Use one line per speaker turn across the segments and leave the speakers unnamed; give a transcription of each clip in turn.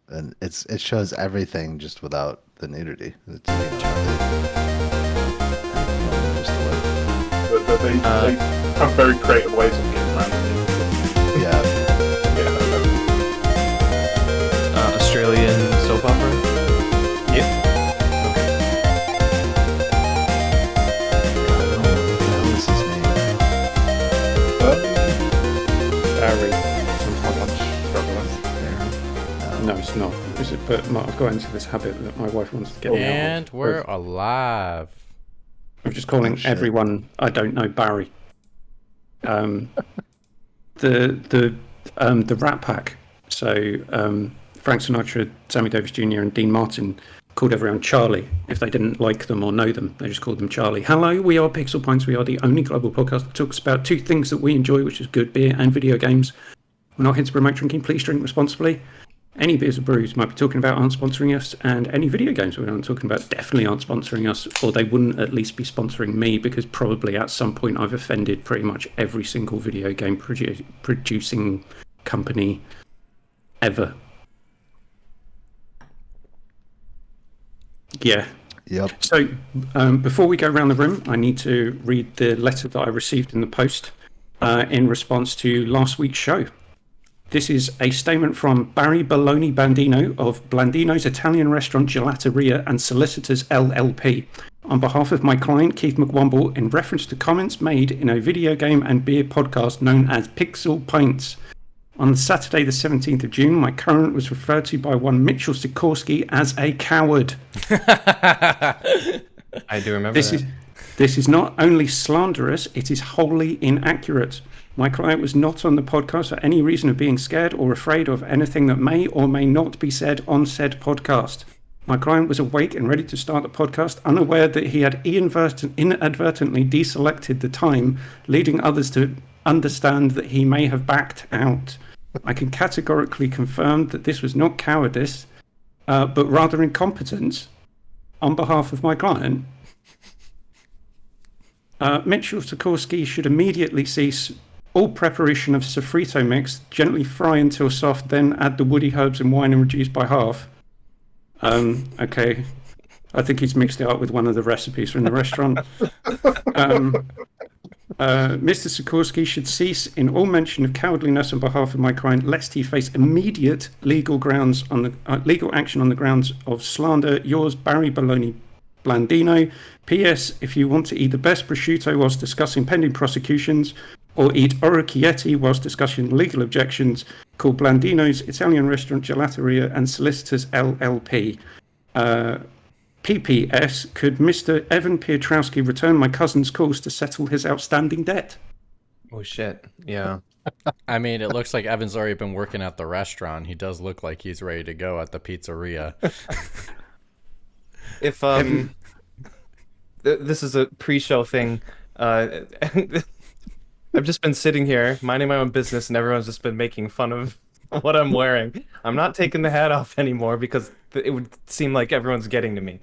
and it shows everything just without the nudity. It's Charlie, just
They have very creative ways of getting around it.
yeah.
Australian soap opera.
Yep.
What was his name?
Very.
No, it's not. Is it? But I've got into this habit that my wife wants to get me out of.
And we're alive.
I'm just calling everyone I don't know Barry. The Rat Pack. So Frank Sinatra, Sammy Davis Jr. and Dean Martin called everyone Charlie if they didn't like them or know them. They just called them Charlie. Hello, we are Pixel Pints. We are the only global podcast that talks about two things that we enjoy, which is good beer and video games. We're not here to promote drinking. Please drink responsibly. Any beers or brews might be talking about aren't sponsoring us, and any video games we aren't talking about definitely aren't sponsoring us, or they wouldn't at least be sponsoring me, because probably at some point I've offended pretty much every single video game producing company ever. Yeah.
Yep.
So before we go around the room, I need to read the letter that I received in the post in response to last week's show. This is a statement from Barry Baloney Bandino of Blandino's Italian Restaurant Gelateria and Solicitors LLP. On behalf of my client, Keith McWomble, in reference to comments made in a video game and beer podcast known as Pixel Pints. On Saturday the 17th of June, my current was referred to by one Mitchell Sikorsky as a coward.
I do remember that.
This is not only slanderous, it is wholly inaccurate. My client was not on the podcast for any reason of being scared or afraid of anything that may or may not be said on said podcast. My client was awake and ready to start the podcast, unaware that he had inadvertently deselected the time, leading others to understand that he may have backed out. I can categorically confirm that this was not cowardice, but rather incompetence on behalf of my client. Mitchell Sikorsky should immediately cease all preparation of sofrito mix, gently fry until soft, then add the woody herbs and wine and reduce by half. Okay. I think he's mixed it up with one of the recipes from the restaurant. Mr. Sikorsky should cease in all mention of cowardliness on behalf of my client, lest he face immediate legal action on the grounds of slander. Yours, Barry Baloney Blandino. P.S. If you want to eat the best prosciutto whilst discussing pending prosecutions, or eat orecchietti whilst discussing legal objections, call Blandino's Italian Restaurant Gelateria and Solicitors LLP. PPS, could Mr. Evan Piotrowski return my cousin's calls to settle his outstanding debt?
Oh shit! Yeah.
I mean, it looks like Evan's already been working at the restaurant. He does look like he's ready to go at the pizzeria.
If this is a pre-show thing, I've just been sitting here minding my own business, and everyone's just been making fun of what I'm wearing. I'm not taking the hat off anymore because it would seem like everyone's getting to me.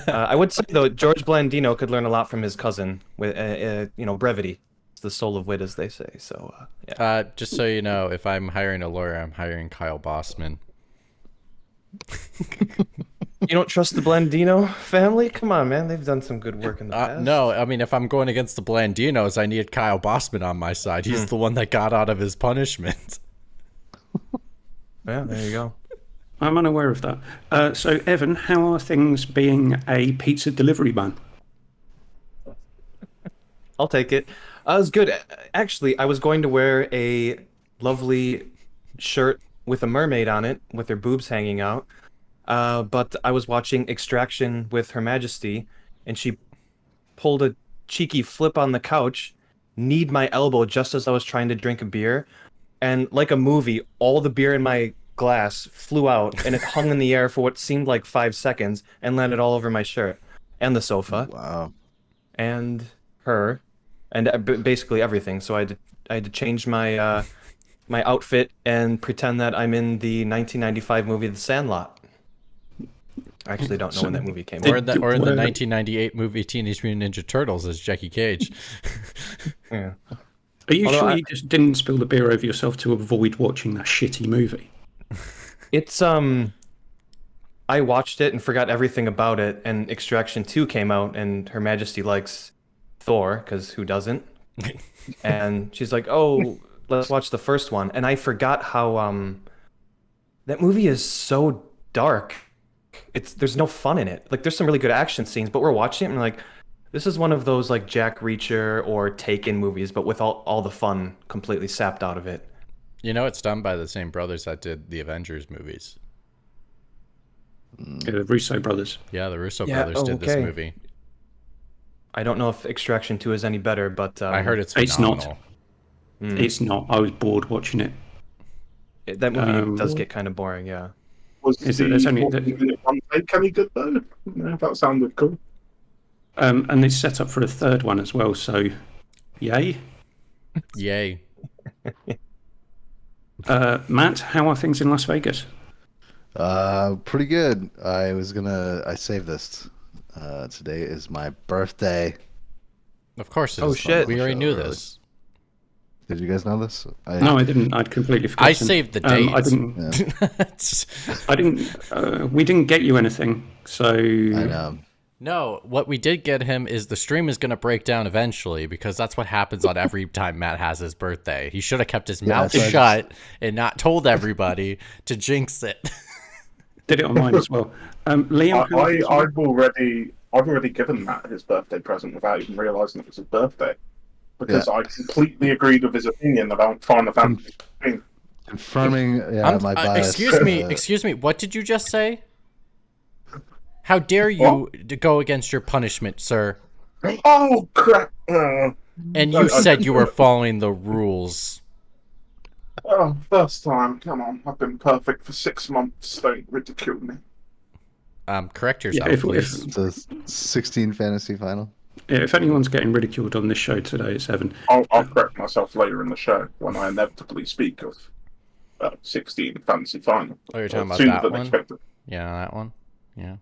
I would say though, George Blandino could learn a lot from his cousin with brevity. It's the soul of wit, as they say. So yeah.
Just so you know, if I'm hiring a lawyer, I'm hiring Kyle Bossman.
You don't trust the Blandino family? Come on, man. They've done some good work in the past.
No, I mean, if I'm going against the Blandinos, I need Kyle Bossman on my side. He's the one that got out of his punishment.
Yeah, there you go.
I'm unaware of that. So, Evan, how are things being a pizza delivery man?
I'll take it. It was good. Actually, I was going to wear a lovely shirt with a mermaid on it, with her boobs hanging out. But I was watching Extraction with Her Majesty, and she pulled a cheeky flip on the couch, kneed my elbow just as I was trying to drink a beer, and like a movie, all the beer in my glass flew out, and it hung in the air for what seemed like 5 seconds, and landed all over my shirt, and the sofa,
Wow.
and her, and basically everything. So I had to change my my outfit and pretend that I'm in the 1995 movie The Sandlot. I actually don't know when that movie came out.
Or in the 1998 movie Teenage Mutant Ninja Turtles as Jackie Cage.
Yeah.
Are you sure you just didn't spill the beer over yourself to avoid watching that shitty movie?
It's I watched it and forgot everything about it, and Extraction 2 came out, and Her Majesty likes Thor, because who doesn't? And she's like, "Oh, let's watch the first one." And I forgot how that movie is so dark. There's no fun in it. Like there's some really good action scenes, but we're watching it and we're like, this is one of those like Jack Reacher or Taken movies, but with all the fun completely sapped out of it.
You know, it's done by the same brothers that did the Avengers movies.
Yeah, the Russo brothers.
Yeah, the Russo
Yeah,
brothers did this
okay.
movie.
I don't know if Extraction 2 is any better, but
I heard it's
It's
phenomenal.
not. It's not. I was bored watching it.
That movie does get kind of boring, yeah.
Was
Is
the
it- there's only-
40-minute one take any good though? Yeah, that sounded cool.
And it's set up for a third one as well, so yay.
Yay.
Matt, how are things in Las Vegas?
Pretty good. I saved this. Today is my birthday.
Of course it
Oh,
is.
shit.
We already
Show,
knew
really.
this.
Did you guys know this?
No, I didn't. I'd completely forgotten.
I saved the date.
I didn't. I didn't. We didn't get you anything, so.
I know.
No, what we did get him is the stream is going to break down eventually because that's what happens on every time Matt has his birthday. He should have kept his mouth
that's
shut and not told everybody to jinx it.
Did it on mine as well. Liam, how are things on-
I've already given Matt his birthday present without even realising it was his birthday. Because I completely agreed with his opinion about Final Fantasy 15.
Confirming, my bias.
Excuse me. What did you just say? How dare you go against your punishment, sir?
Oh, crap!
And you said you were following the rules.
First time. Come on. I've been perfect for 6 months. Don't ridicule me.
Correct yourself,
if-
please.
It's a 16 fantasy final.
if anyone's getting ridiculed on this show today, it's Evan.
I'll correct myself later in the show when I inevitably speak of 16 fantasy final.
Oh, you're talking about
Sooner
that
than
one?
expected.
Yeah, that one. Yeah.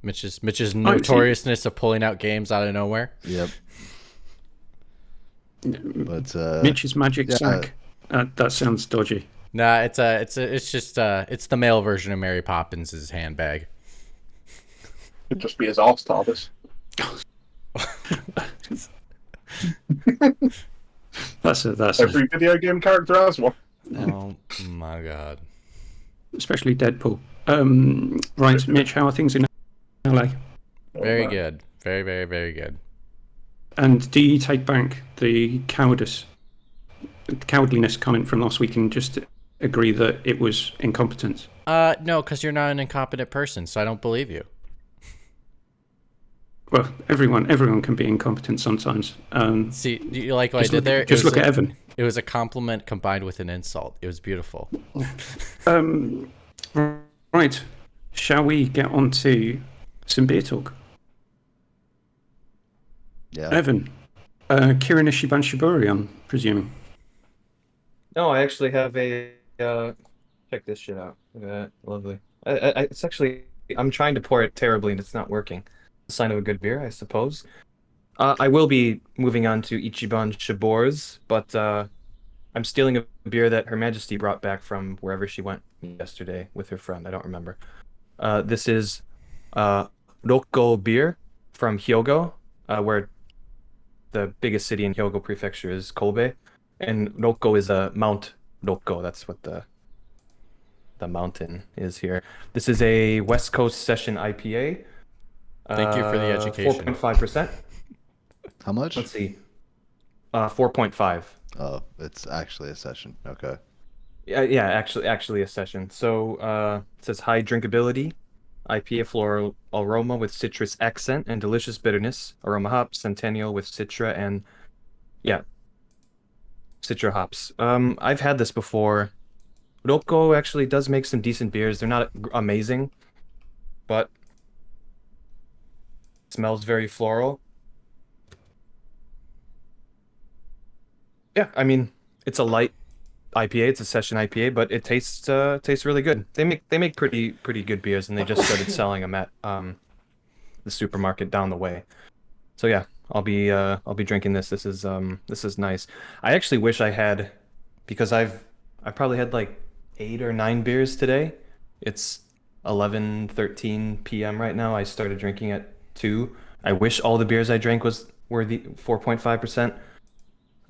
Mitch's notoriousness of pulling out games out of nowhere.
Yep. But
Mitch's magic
yeah.
sack. That sounds dodgy.
Nah, it's just the male version of Mary Poppins' handbag.
It'd just be his arse TARDIS.
That's
Every video game character has one.
Oh my god.
especially Deadpool. Right, Mitch, how are things in LA?
Very good. Very, very, very good.
And do you take back the cowardliness comment from last week and just agree that it was incompetence?
No, because you're not an incompetent person, so I don't believe you.
Well, everyone can be incompetent sometimes.
See, do you like what I did there?
Just look at Evan.
It was a compliment combined with an insult. It was beautiful.
Right, shall we get on to some beer talk?
yeah.
Evan, Kirin Ishiban Shibori, I'm presuming.
No, I actually have a check this shit out. Look at that, lovely. It's actually I'm trying to pour it terribly and it's not working. A sign of a good beer, I suppose. I will be moving on to Ichiban Shibor's, but I'm stealing a beer that Her Majesty brought back from wherever she went yesterday with her friend. I don't remember. This is Rokko beer from Hyogo, where the biggest city in Hyogo Prefecture is Kobe, and Rokko is Mount Rokko. That's what the mountain is here. This is a West Coast Session IPA.
Thank you for the education.
4.5%.
How much?
Let's see. 4.5.
Oh, it's actually a session. Okay.
Yeah, actually a session. So it says high drinkability, IPA floral aroma with citrus accent and delicious bitterness. Aroma hops, Centennial with Citra and Citra hops. I've had this before. Rokko actually does make some decent beers. They're not amazing, but it smells very floral. Yeah, I mean, it's a light IPA. It's a session IPA, but it tastes really good. They make pretty good beers, and they just started selling them at the supermarket down the way. So yeah, I'll be drinking this. This is nice. I actually wish I had, because I probably had like 8 or 9 beers today. It's 11:13 p.m. right now. I started drinking at 2. I wish all the beers I drank were the 4.5%.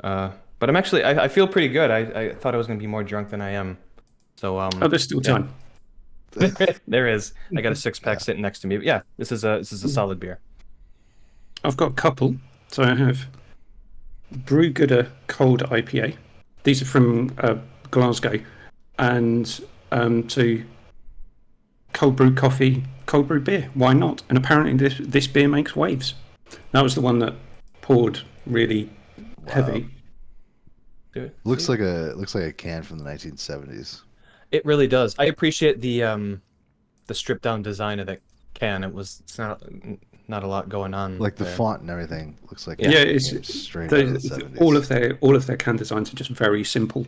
But I'm actually I feel pretty good. I thought I was gonna be more drunk than I am. So
Oh, there's still
yeah.
time.
There is. I got a 6-pack sitting next to me. But yeah, this is a solid beer.
I've got a couple. So I have Brewgooder Cold IPA. These are from Glasgow, and to cold brew coffee, cold brew beer. Why not? And apparently this beer makes waves. That was the one that poured really heavy.
Dude,
Looks like a can from the 1970s.
it really does. I appreciate the stripped down design of that can. It's not a lot going on.
Like the
there.
font and everything looks like
Yeah,
it
it's
came straight out of the 70s.
all of their can designs are just very simple.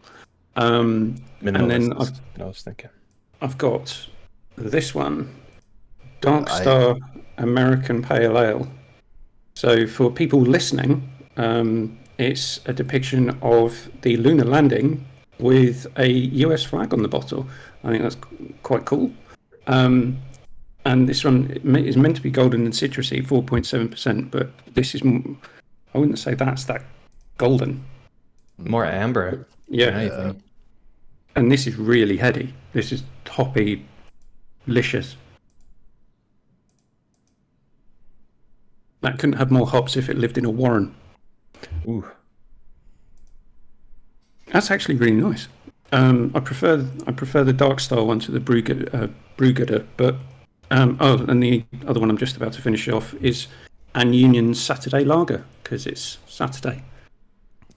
And then
Minimalist, I was thinking.
I've got this one, Dark Star American Pale Ale. So for people listening, it's a depiction of the lunar landing with a US flag on the bottle. I think that's quite cool. And this one is meant to be golden and citrusy, 4.7%, but this is, I wouldn't say that's that golden.
More amber.
Yeah.
than anything.
And this is really heady. This is hoppy, delicious. That couldn't have more hops if it lived in a warren.
Ooh.
That's actually really nice. I prefer the Dark Star one to the Brewgooder, but and the other one I'm just about to finish off is An Union's Saturday Lager because it's Saturday.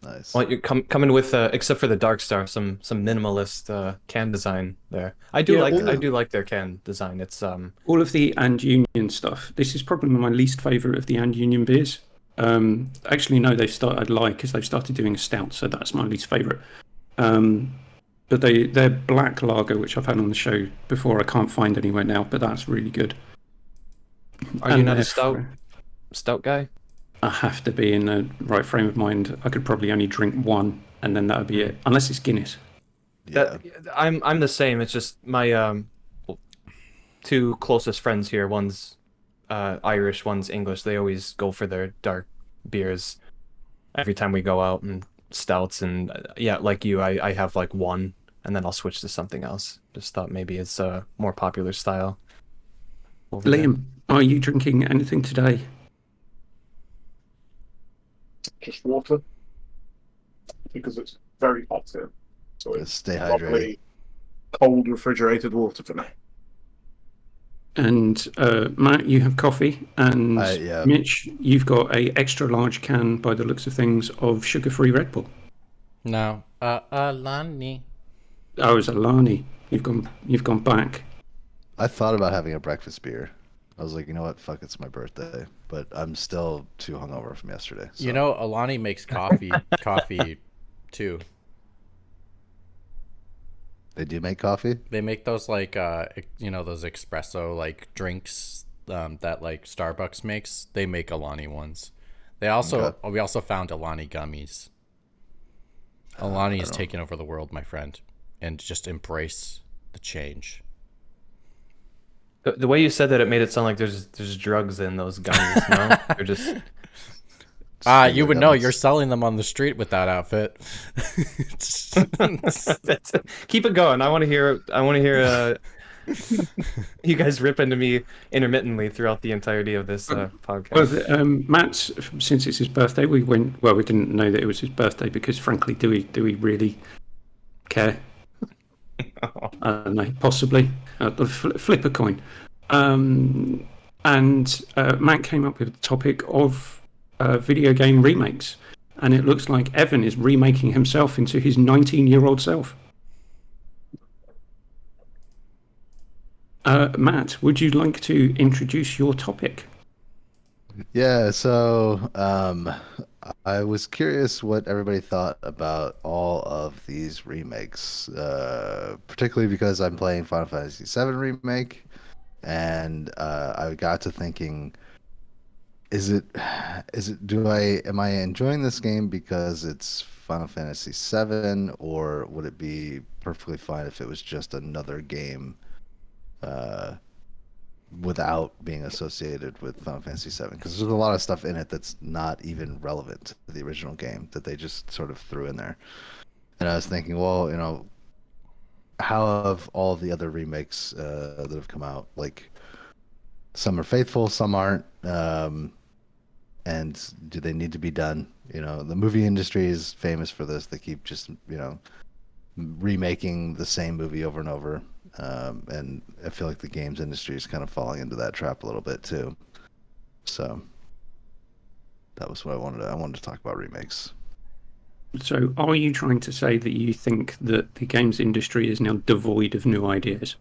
Nice.
Well, you're coming with except for the Dark Star, some minimalist can design there. I do like their can design. It's
all of the And Union stuff. This is probably my least favourite of the And Union beers. Actually, no, I'd lie because they've started doing a stout, so that's my least favourite. But their black lager, which I've had on the show before, I can't find anywhere now, but that's really good.
Are you not a stout guy?
I have to be in the right frame of mind. I could probably only drink one, and then that would be it, unless it's Guinness.
Yeah.
I'm the same. It's just my two closest friends here. One's Irish, one's English. They always go for their dark beers every time we go out, and stouts. And yeah, like you, I have like one, and then I'll switch to something else. Just thought maybe it's a more popular style.
Liam, are you drinking anything today?
Just water, because it's very hot here. So
Gotta
it's
stay
lovely,
hydrated.
cold refrigerated water for me.
And Matt, you have coffee, and
Yeah.
Mitch, you've got a extra large can, by the looks of things, of sugar-free Red Bull.
No, Alani.
Oh, it's Alani. You've gone back.
I thought about having a breakfast beer. I was like, you know what? Fuck, it's my birthday. But I'm still too hungover from yesterday. So.
You know, Alani makes coffee too.
They do make coffee?
They make those like those espresso like drinks that like Starbucks makes. They make Alani ones. We also found Alani gummies. Alani is taking over the world, my friend, and just embrace the change.
The way you said that, it made it sound like there's drugs in those gummies. No, they're just.
You would know. You're selling them on the street with that outfit.
Keep it going. I want to hear. You guys rip into me intermittently throughout the entirety of this podcast.
Well, Matt, since it's his birthday, we went. Well, we didn't know that it was his birthday because, frankly, do we really care? I don't know. Possibly. Flip a coin. And Matt came up with the topic of video game remakes, and it looks like Evan is remaking himself into his 19-year-old self. Matt, would you like to introduce your topic?
Yeah, so I was curious what everybody thought about all of these remakes, particularly because I'm playing Final Fantasy VII Remake, and I got to thinking, am I enjoying this game because it's Final Fantasy VII, or would it be perfectly fine if it was just another game uh, without being associated with Final Fantasy VII, because there's a lot of stuff in it that's not even relevant to the original game that they just sort of threw in there. And I was thinking, well, how have all the other remakes that have come out, like some are faithful, some aren't, and do they need to be done? The movie industry is famous for this. They keep just, remaking the same movie over and over. And I feel like the games industry is kind of falling into that trap a little bit too. So that was what I wanted. I wanted to talk about remakes.
So, are you trying to say that you think that the games industry is now devoid of new ideas?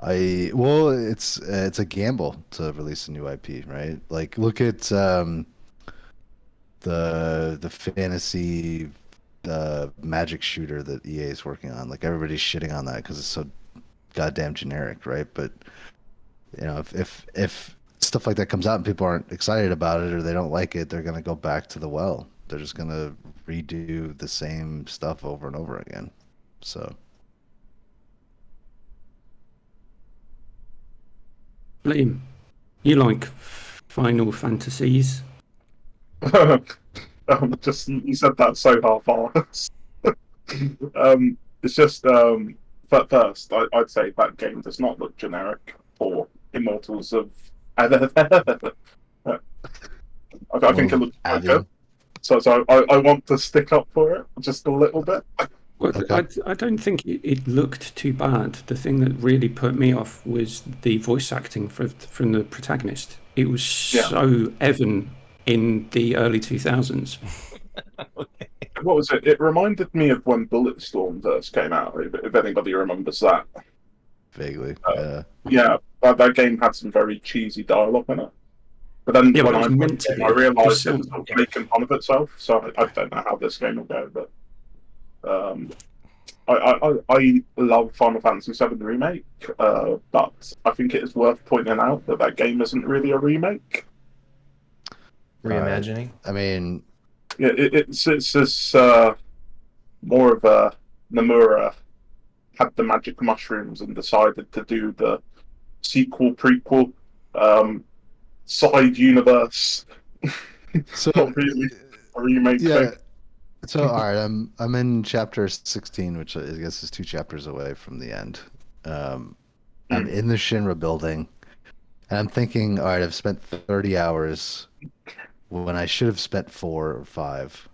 Well, it's a gamble to release a new IP, right? Like, look at the fantasy magic shooter that EA is working on. Like, everybody's shitting on that because it's so goddamn generic, right? But if stuff like that comes out and people aren't excited about it or they don't like it, they're gonna go back to the well. They're just gonna redo the same stuff over and over again. So
Liam, you like Final Fantasies?
Just you said that so half-assed. It's just first, I'd say that game does not look generic or Immortals of. I think it looks quite good. So I want to stick up for it just a little bit.
Well,
Okay.
I don't think it looked too bad. The thing that really put me off was the voice acting from the protagonist. It was so Evan in the early 2000s.
Okay.
What was it? It reminded me of when Bulletstorm first came out, if anybody remembers that.
Vaguely,
Yeah, that game had some very cheesy dialogue in it. But then
Yeah,
when
but it
I
was
played
meant
the
to
game, I
be.
realised it was making fun of itself, so I don't know how this game will go, but I love Final Fantasy VII Remake, but I think it is worth pointing out that game isn't really a remake.
Reimagining.
I mean,
Yeah, it's this more of a Nomura had the magic mushrooms and decided to do the sequel prequel side universe.
so
Not really a remake thing.
yeah. So all right, I'm in chapter 16, which I guess is 2 chapters away from the end. I'm in the Shinra building, and I'm thinking, all right, I've spent 30 hours when I should have spent 4 or 5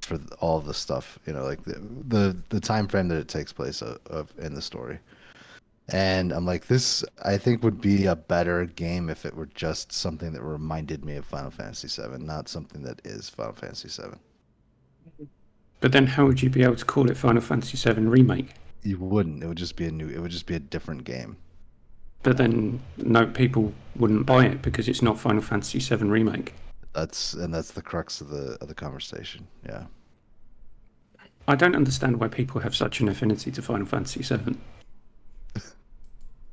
for all of the stuff, like the time frame that it takes place of in the story. And I'm like, this I think would be a better game if it were just something that reminded me of Final Fantasy VII, not something that is Final Fantasy VII.
But then how would you be able to call it Final Fantasy VII Remake?
You wouldn't. It would just be a different game.
But then no, people wouldn't buy it because it's not Final Fantasy VII Remake.
That's the crux of the conversation. Yeah.
I don't understand why people have such an affinity to Final Fantasy VII.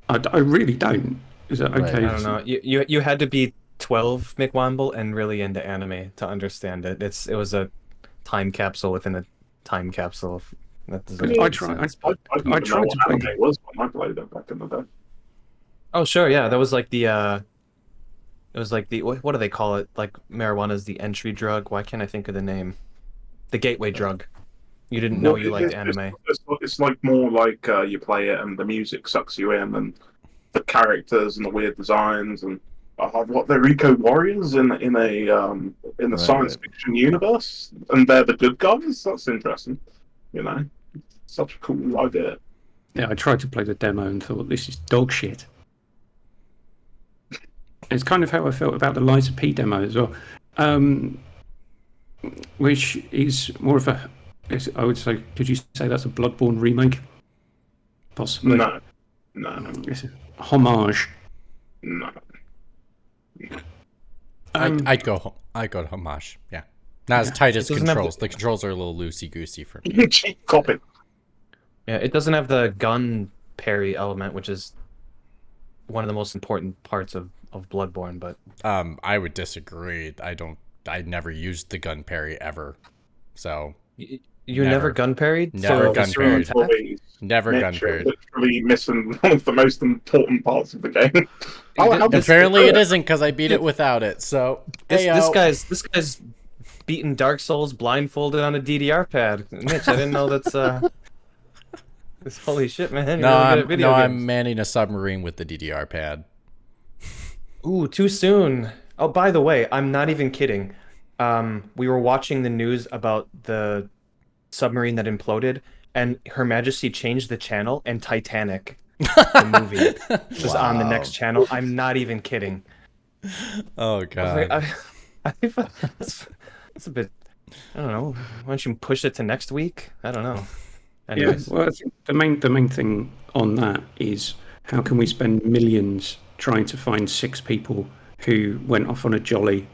I really don't. Is that
Right.
okay?
I don't know. You had to be 12, McWomble, and really into anime to understand it. It was a time capsule within a time capsule. That doesn't
I
make
try.
sense.
I didn't
I
even know
tried
what
to play.
anime was when I played it back in the day.
Oh, sure, yeah. That was like the it was like the what do they call it? Like marijuana is the entry drug. Why can't I think of the name? The gateway drug. You didn't know you liked anime.
It's like more like you play it and the music sucks you in, and the characters and the weird designs, and what they're eco warriors in the science
Right.
fiction universe, and they're the good guys. That's interesting. You know, such a cool idea.
Yeah, I tried to play the demo and thought this is dog shit. It's kind of how I felt about the Liza P demo as well, which is more of a. I would say, could you say that's a Bloodborne remake? Possibly.
No.
It's a homage.
No.
I'd go homage. Yeah, not as tight as
It doesn't have
controls.
the-
The controls are a little loosey goosey for me.
Cheap copy.
Yeah, it doesn't have the gun parry element, which is one of the most important parts of Bloodborne, but
I would disagree. I never used the gun parry ever. So
You never
Never.
gun parried,
Never
so
gun
visceral
parried.
attack.
Never gun
Mitchell
paired.
literally missing one of the most important parts of the game. How did
This
you
Apparently
do
it
it?
isn't because I beat it without it. So
this
hey
this guy's beating Dark Souls blindfolded on a DDR pad. Mitch, I didn't know that's this holy shit, man. You're really good at video games.
I'm manning a submarine with the DDR pad.
Ooh, too soon. Oh, by the way, I'm not even kidding. We were watching the news about the submarine that imploded, and Her Majesty changed the channel, and Titanic, the movie, was on the next channel. I'm not even kidding.
Oh
I was like,
god.
I think that's a bit. I don't know. Why don't you push it to next week? I don't know.
Yeah,
Anyways,
well, I think the main thing on that is how can we spend millions trying to find 6 people who went off on a jolly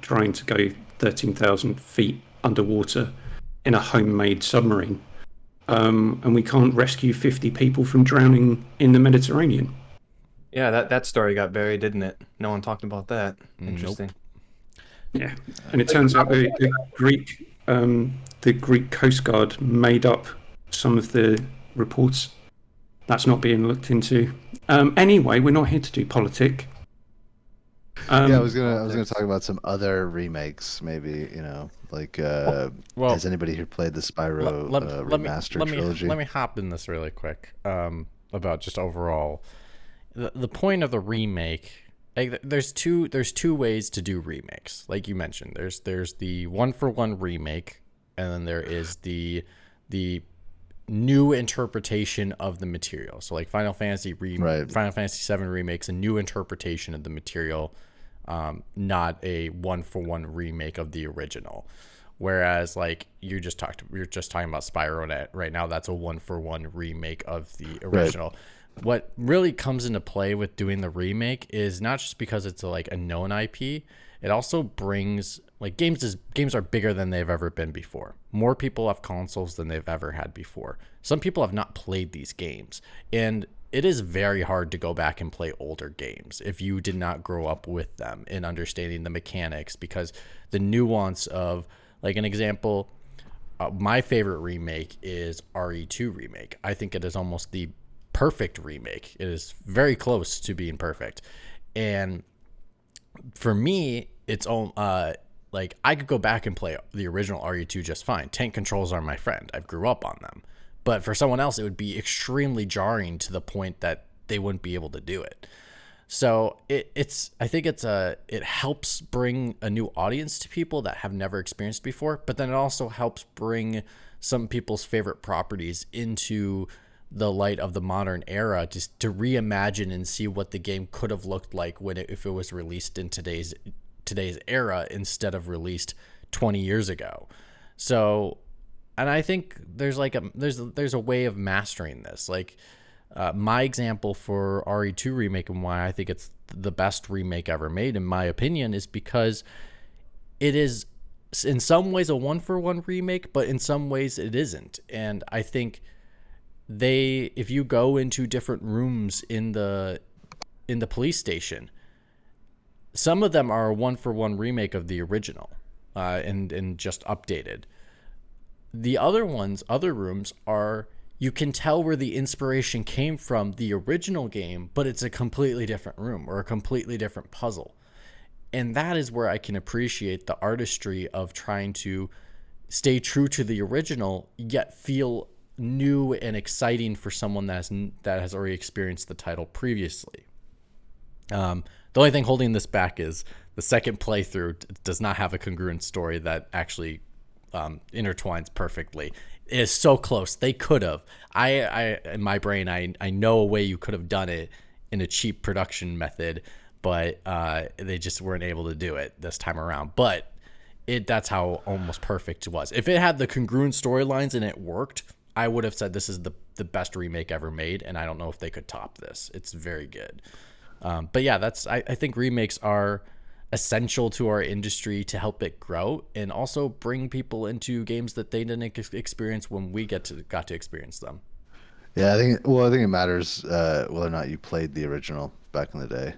trying to go 13,000 feet underwater in a homemade submarine, and we can't rescue 50 people from drowning in the Mediterranean.
yeah, that story got buried, didn't it? No one talked about that. Interesting.
Yeah, and it turns out the Greek Coast Guard made up some of the reports. That's not being looked into. Anyway, we're not here to do politic.
Yeah, I was gonna talk about some other remakes, maybe, like
Well,
has anybody here played the Spyro remastered trilogy?
let me hop in this really quick. About just overall, the point of the remake. Like, there's two ways to do remakes. Like you mentioned, there's the 1-for-1 remake, and then there is the new interpretation of the material. So like Final Fantasy VII remakes a new interpretation of the material, not a 1-for-1 remake of the original. Whereas like you're just talking about Spyro right now, that's a 1-for-1 remake of the original. What really comes into play with doing the remake is not just because it's like a known IP. It also brings, like, games are bigger than they've ever been before. More people have consoles than they've ever had before. Some people have not played these games, and it is very hard to go back and play older games if you did not grow up with them and understanding the mechanics, because the nuance of, like, an example, my favorite remake is RE2 remake. I think it is almost the perfect remake. It is very close to being perfect, and for me, it's all like, I could go back and play the original RE2 just fine. Tank controls are my friend. I grew up on them. But for someone else, it would be extremely jarring to the point that they wouldn't be able to do it. So I think it helps bring a new audience to people that have never experienced before, but then it also helps bring some people's favorite properties into the light of the modern era, just to reimagine and see what the game could have looked like if it was released in today's era instead of released 20 years ago. So, and I think there's a way of mastering this. Like, my example for RE2 remake and why I think it's the best remake ever made, in my opinion, is because it is in some ways a 1-for-1 remake, but in some ways it isn't. And I think if you go into different rooms in the police station, some of them are a 1-for-1 remake of the original, and just updated. The other rooms are, you can tell where the inspiration came from the original game, but it's a completely different room or a completely different puzzle. And that is where I can appreciate the artistry of trying to stay true to the original, yet feel new and exciting for someone that has already experienced the title previously. The only thing holding this back is the second playthrough does not have a congruent story that actually intertwines perfectly. It is so close. They could have. I in my brain, I know a way you could have done it in a cheap production method, but they just weren't able to do it this time around. But that's how almost perfect it was. If it had the congruent storylines and it worked, I would have said this is the best remake ever made, and I don't know if they could top this. It's very good. But yeah, I think remakes are essential to our industry to help it grow and also bring people into games that they didn't experience when we got to experience them.
Yeah, I think it matters whether or not you played the original back in the day.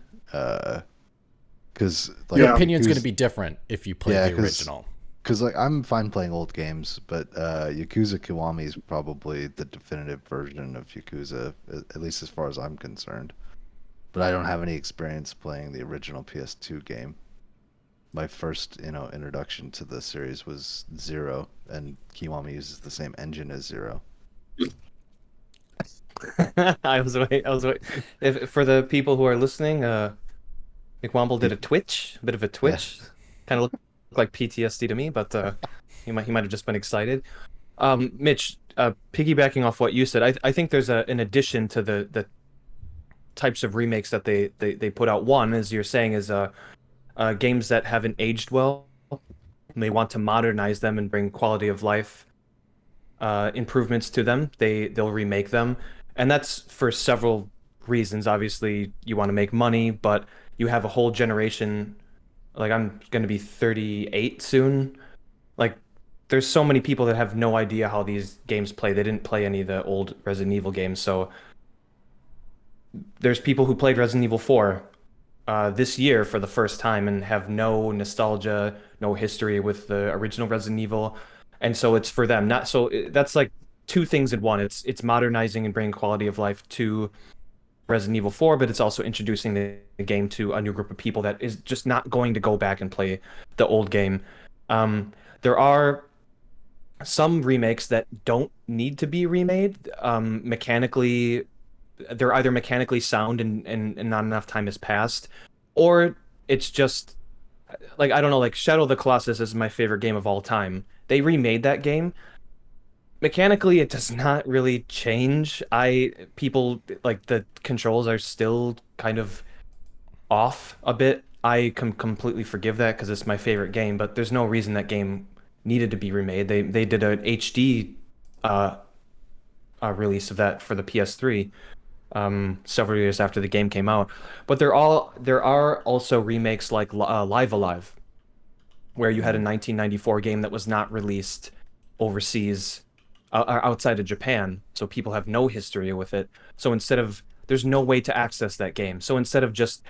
Because
your opinion's going to be different if you play the original.
Because like I'm fine playing old games, but Yakuza Kiwami is probably the definitive version of Yakuza, at least as far as I'm concerned. But I don't have any experience playing the original PS2 game. My first, introduction to the series was Zero, and Kiwami uses the same engine as Zero.
I was wait. If for the people who are listening, McWomble did a bit of a
Yeah.
twitch. Kind of looked like PTSD to me, but he might have just been excited. Mitch, piggybacking off what you said, I think there's an addition to the types of remakes that they put out. One, as you're saying, is games that haven't aged well. And they want to modernize them and bring quality of life improvements to them. They'll remake them, and that's for several reasons. Obviously, you want to make money, but you have a whole generation. Like I'm going to be 38 soon. Like there's so many people that have no idea how these games play. They didn't play any of the old Resident Evil games, so there's people who played Resident Evil 4 this year for the first time and have no nostalgia, no history with the original Resident Evil, and so it's for them. Not so that's like two things in one. It's modernizing and bringing quality of life to Resident Evil 4, but it's also introducing the game to a new group of people that is just not going to go back and play the old game. There are some remakes that don't need to be remade. Mechanically, they're either mechanically sound and not enough time has passed, or it's just like I don't know, like Shadow of the Colossus is my favorite game of all time. They remade that game. Mechanically, it does not really change. People like the controls are still kind of off a bit. I can completely forgive that because it's my favorite game, but there's no reason that game needed to be remade. They did an HD release of that for the PS3 several years after the game came out. But there are also remakes like Live Alive, where you had a 1994 game that was not released overseas outside of Japan, so people have no history with it. So there's no way to access that game. So instead of just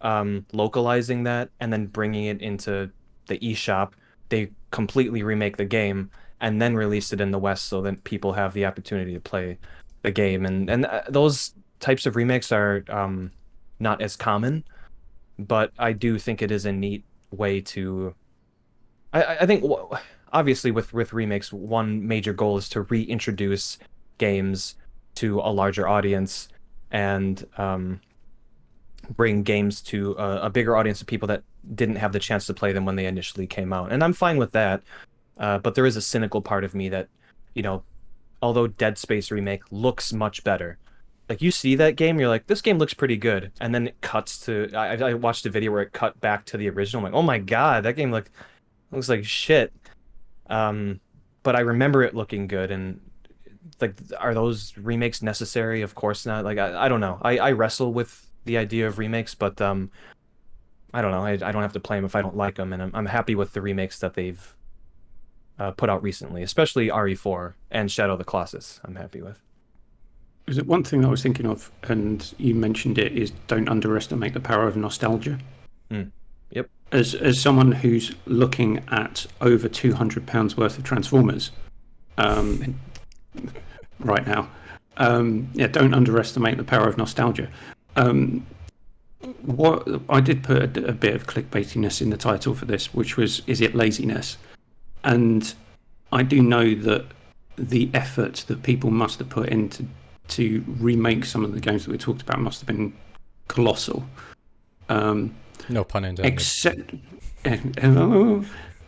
localizing that and then bringing it into the eShop, they completely remake the game and then release it in the West so that people have the opportunity to play the game. And those types of remakes are not as common, but I do think it is a neat way to. I think obviously with remakes, one major goal is to reintroduce games to a larger audience and bring games to a bigger audience of people that didn't have the chance to play them when they initially came out. And I'm fine with that. But there is a cynical part of me that, although Dead Space remake looks much better, like you see that game, you're like, this game looks pretty good, and then it cuts to. I watched a video where it cut back to the original. I'm like, oh my god, that game looks like shit. But I remember it looking good, and like, are those remakes necessary? Of course not. Like, I don't know. I wrestle with the idea of remakes, but I don't know. I don't have to play them if I don't like them, and I'm happy with the remakes that they've put out recently, especially RE4 and Shadow of the Colossus. I'm happy with.
Is it one thing I was thinking of, and you mentioned it, is don't underestimate the power of nostalgia.
Yep.
As someone who's looking at over £200 worth of Transformers right now, don't underestimate the power of nostalgia. What I did put a bit of clickbaitiness in the title for this, which was, is it laziness? And I do know that the effort that people must have put into to remake some of the games that we talked about must have been colossal.
No pun intended.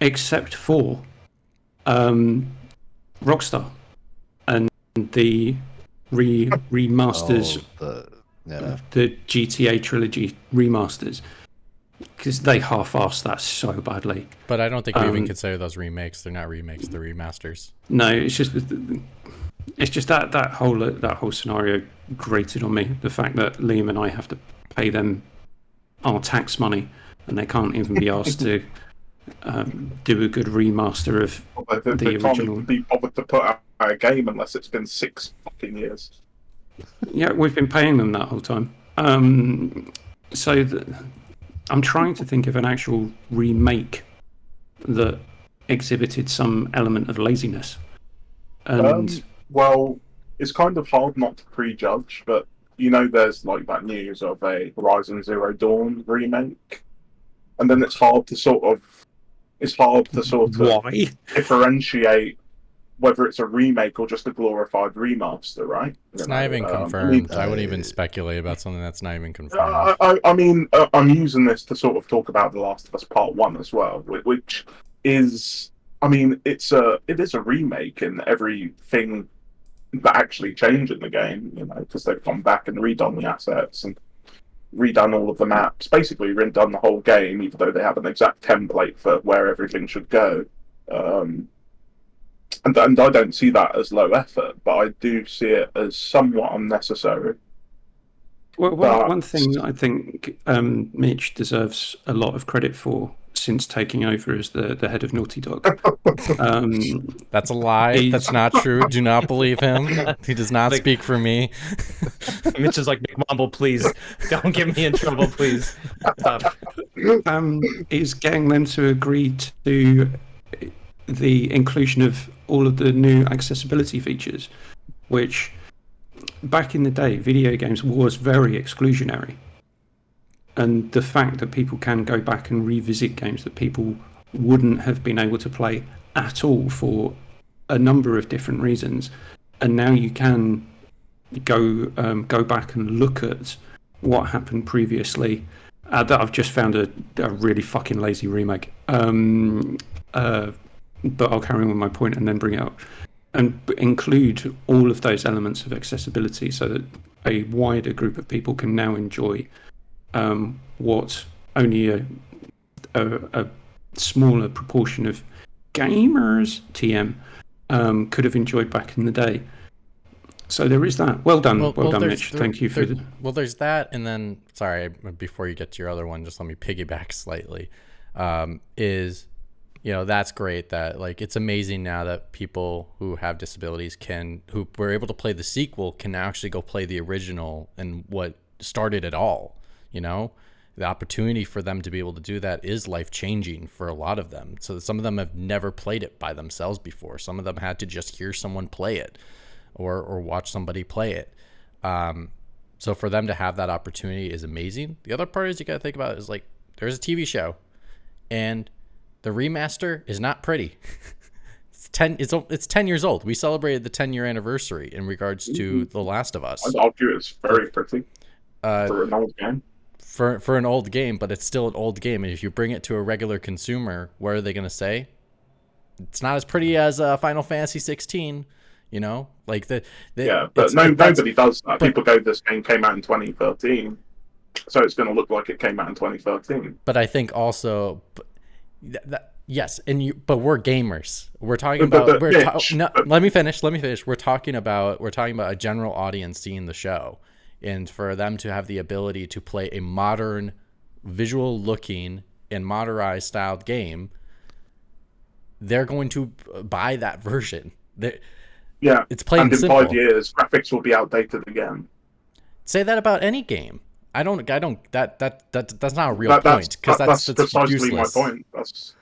Except for Rockstar and the remasters, the GTA trilogy remasters, because they half-assed that so badly.
But I don't think we even consider those remakes. They're not remakes; they're remasters.
No, it's just that whole scenario grated on me. The fact that Liam and I have to pay them our tax money, and they can't even be asked to do a good remaster of
they
original.
can't even be bothered to put out a game unless it's been 6 fucking years.
Yeah, we've been paying them that whole time. I'm trying to think of an actual remake that exhibited some element of laziness. And
Well, it's kind of hard not to prejudge, but there's like that news of a Horizon Zero Dawn remake, and then it's hard to sort of
why?
differentiate whether it's a remake or just a glorified remaster, right?
It's not even confirmed. I wouldn't even speculate about something that's not even confirmed.
I mean, I'm using this to sort of talk about The Last of Us Part 1 as well, which is, I mean, it is a remake in everything that actually changed in the game, because they've gone back and redone the assets and redone all of the maps, basically redone the whole game, even though they have an exact template for where everything should go. And I don't see that as low effort, but I do see it as somewhat unnecessary.
Well, one thing that I think Mitch deserves a lot of credit for since taking over as the head of Naughty Dog.
That's a lie. That's not true. Do not believe him. He does not speak for me.
Mitch is like, McMumble, please don't get me in trouble, please. Stop.
Is getting them to agree to the inclusion of all of the new accessibility features, which back in the day, video games was very exclusionary. And the fact that people can go back and revisit games that people wouldn't have been able to play at all for a number of different reasons, and now you can go back and look at what happened previously. That I've just found a really fucking lazy remake. But I'll carry on with my point and then bring it up. And include all of those elements of accessibility so that a wider group of people can now enjoy what only a smaller proportion of gamers, TM, could have enjoyed back in the day. So there is that. Well done, Mitch. Thank you for the...
Well, there's that, and then, sorry, before you get to your other one, just let me piggyback slightly. That's great that, like, it's amazing now that people who have disabilities who were able to play the sequel can now actually go play the original and what started it all. The opportunity for them to be able to do that is life-changing for a lot of them. So some of them have never played it by themselves before. Some of them had to just hear someone play it or watch somebody play it. So for them to have that opportunity is amazing. The other part is you got to think about is, like, there's a TV show and the remaster is not pretty. It's 10 years old. We celebrated the 10-year anniversary in regards to The Last of Us.
I'd argue it's very pretty for an old game.
For an old game, but it's still an old game. And if you bring it to a regular consumer, what are they going to say? It's not as pretty as Final Fantasy 16. Like but
nobody does that. People go, this game came out in 2013, so it's going to look like it came out in 2013.
But I think also, yes, but we're gamers. We're talking about. Let me finish. We're talking about a general audience seeing the show, and for them to have the ability to play a modern, visual-looking and modernized styled game, they're going to buy that version. It's plain
and in
simple.
5 years, graphics will be outdated again.
Say that about any game. I don't. That's not a real point, because that's
precisely
useless.
my point. That's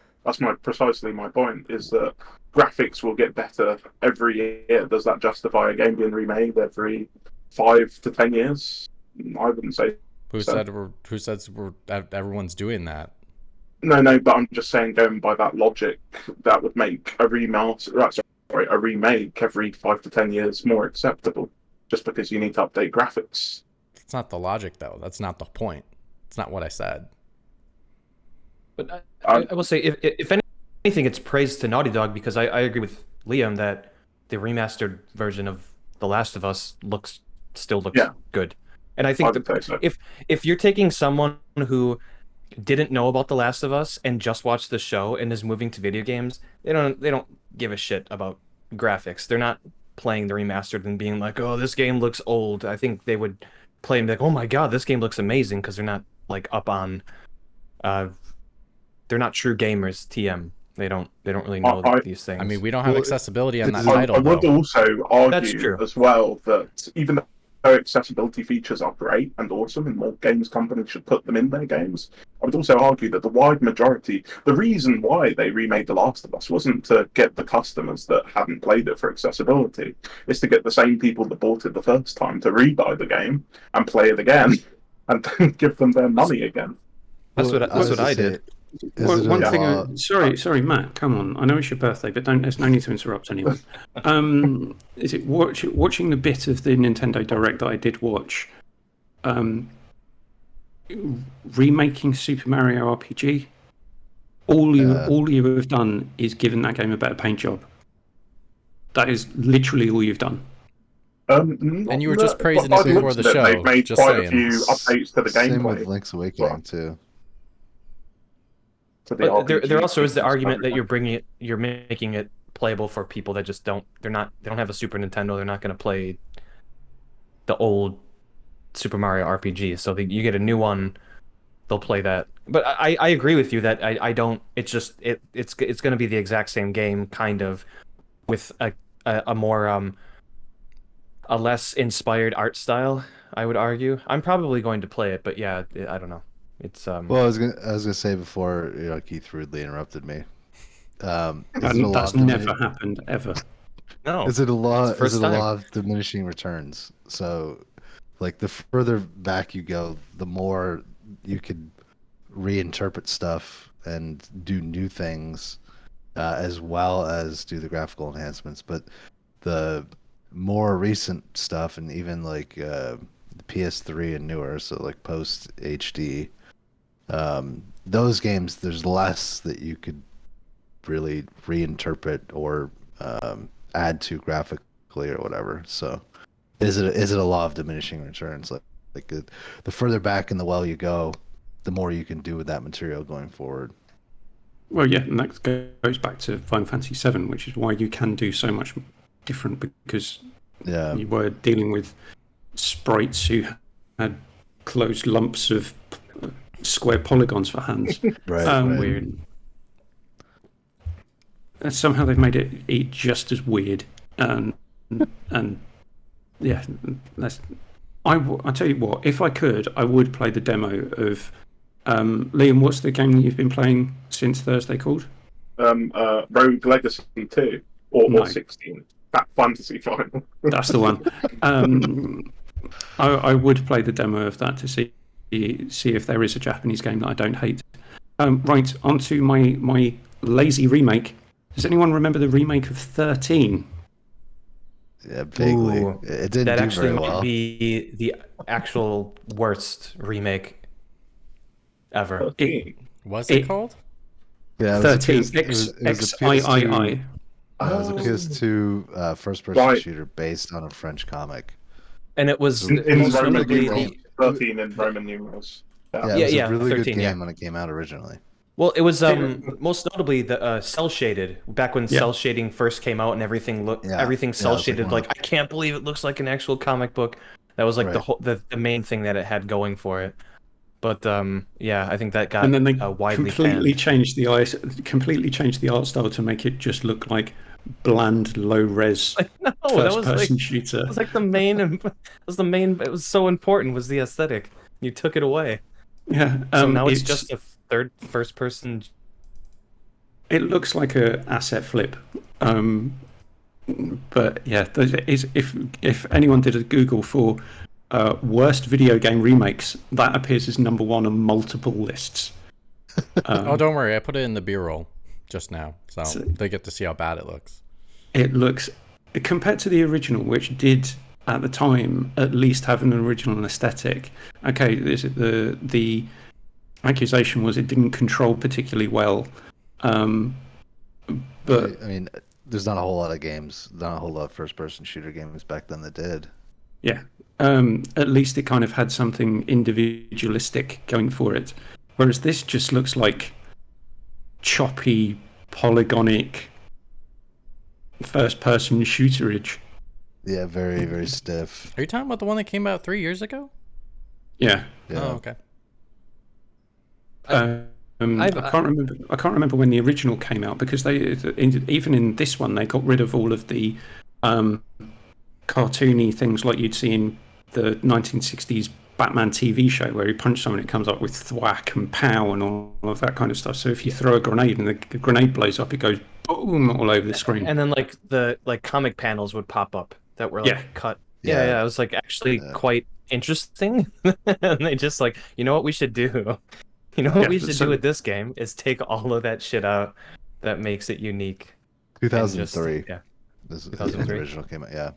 precisely my point. Is that graphics will get better every year. Does that justify a game being remade every 5 to 10 years? I wouldn't say.
Who says everyone's doing that?
No, but I'm just saying, going by that logic, that would make a remake every 5 to 10 years more acceptable, just because you need to update graphics.
That's not the logic, though. That's not the point. It's not what I said.
But I will say, if anything, it's praise to Naughty Dog, because I agree with Liam that the remastered version of The Last of Us still looks good. And I think
so.
if you're taking someone who didn't know about The Last of Us and just watched the show and is moving to video games, they don't give a shit about graphics. They're not playing the remastered and being like, oh, this game looks old. I think they would play and be like, oh my god, this game looks amazing, because they're not like up on they're not true gamers, TM. They don't really know these things.
I mean, we don't have accessibility on that title.
I would also argue as well that even though though accessibility features are great and awesome, and more games companies should put them in their games, I would also argue that the wide majority, the reason why they remade The Last of Us wasn't to get the customers that hadn't played it for accessibility. It's to get the same people that bought it the first time to rebuy the game and play it again, and then give them their money again.
That's
Well,
what I did.
Is it
One
a
thing.
law?
Sorry, Matt. Come on. I know it's your birthday, but there's no need to interrupt anyone. Is it watching the bit of the Nintendo Direct that I did watch? Remaking Super Mario RPG. All you have done is given that game a better paint job. That is literally all you've done.
And you were just praising it before the show.
They've made
just
quite
saying.
a few updates to the
Same
gameplay.
with Link's Awakening too.
To the
But there
RPG
also is the
features
argument that
everything.
you're making it playable for people that just they don't have a Super Nintendo. They're not going to play the old Super Mario RPG. So you get a new one, they'll play that. But I agree with you that I don't. It's just it's going to be the exact same game, kind of, with a more a less inspired art style. I would argue. I'm probably going to play it, but yeah, I don't know. It's
Well, I was gonna say before Keith rudely interrupted me. Is it a law
That's
of
never happened ever.
no.
Is it a law?
It's the first
Is it a
time.
law of diminishing returns? So, like the further back you go, the more you could reinterpret stuff and do new things, as well as do the graphical enhancements. But the more recent stuff, and even like the PS3 and newer, so like post HD, those games, there's less that you could really reinterpret or add to graphically or whatever. So is it a law of diminishing returns? The further back in the well you go, the more you can do with that material going forward.
Well, yeah, and that goes back to Final Fantasy VII, which is why you can do so much different, because
Yeah,
you were dealing with sprites who had closed lumps of square polygons for hands.
right.
Weird.
And somehow they've made it just as weird, and yeah, I tell you what, if I could, I would play the demo of Liam. What's the game you've been playing since Thursday called?
Rogue Legacy 2 or
No.
16. That fantasy final.
That's the one. I would play the demo of that to see if there is a Japanese game that I don't hate. Right, onto my lazy remake. Does anyone remember the remake of 13?
Yeah, vaguely.
Ooh,
It didn't
that
do
actually
very
might
well.
be the actual worst remake ever.
What's it called?
Yeah, it was a
13.
it was a
XIII.
PS2 it was a PS2 first-person
Right.
shooter based on a French comic.
And it was
In
most
Roman
notably
numerals. 13 in Roman numerals.
Yeah,
Yeah,
it was
yeah,
a really
13,
good
yeah.
game when it came out originally.
well, it was most notably the cell shaded. Back when
Yeah.
cell shading first came out and everything
Yeah,
cell
it's like
shaded.
one
Like,
of-
I can't believe it looks like an actual comic book. That was like the
Right.
whole the main thing that it had going for it. But yeah, I think that got
And then they
widely
completely
panned.
changed the art style to make it just look like bland, low res
No, that
first
was like
person shooter.
it was like the main. It was so important was the aesthetic. You took it away.
Yeah.
So now it's just a first person.
It looks like a asset flip. But yeah, if anyone did a Google for worst video game remakes, that appears as number one on multiple lists.
Oh, don't worry. I put it in the B-roll just now, so
So-
they get to see how bad it looks.
It looks, compared to the original, which did at the time at least have an original aesthetic. Okay, the accusation was it didn't control particularly well, but
I mean, there's not a whole lot of games, not a whole lot of first-person shooter games back then that did.
yeah, at least it kind of had something individualistic going for it. Whereas this just looks like choppy, polygonic, first-person shooterage.
Yeah, very, very stiff.
Are you talking about the one that came out 3 years ago?
Yeah.
Yeah.
Oh, okay.
I can't remember when the original came out, because even in this one they got rid of all of the cartoony things like you'd see in the 1960s Batman TV show where you punch someone, it comes up with thwack and pow and all of that kind of stuff. So if you throw a grenade and the grenade blows up, it goes boom all over the screen.
And then like the comic panels would pop up that were like cut. Yeah, it was like actually quite interesting. And they just like, you know what we should do? You know what we should do with this game is take all of that shit out that makes it unique.
2003.
Yeah.
This is
2003.
the original came out. Yeah.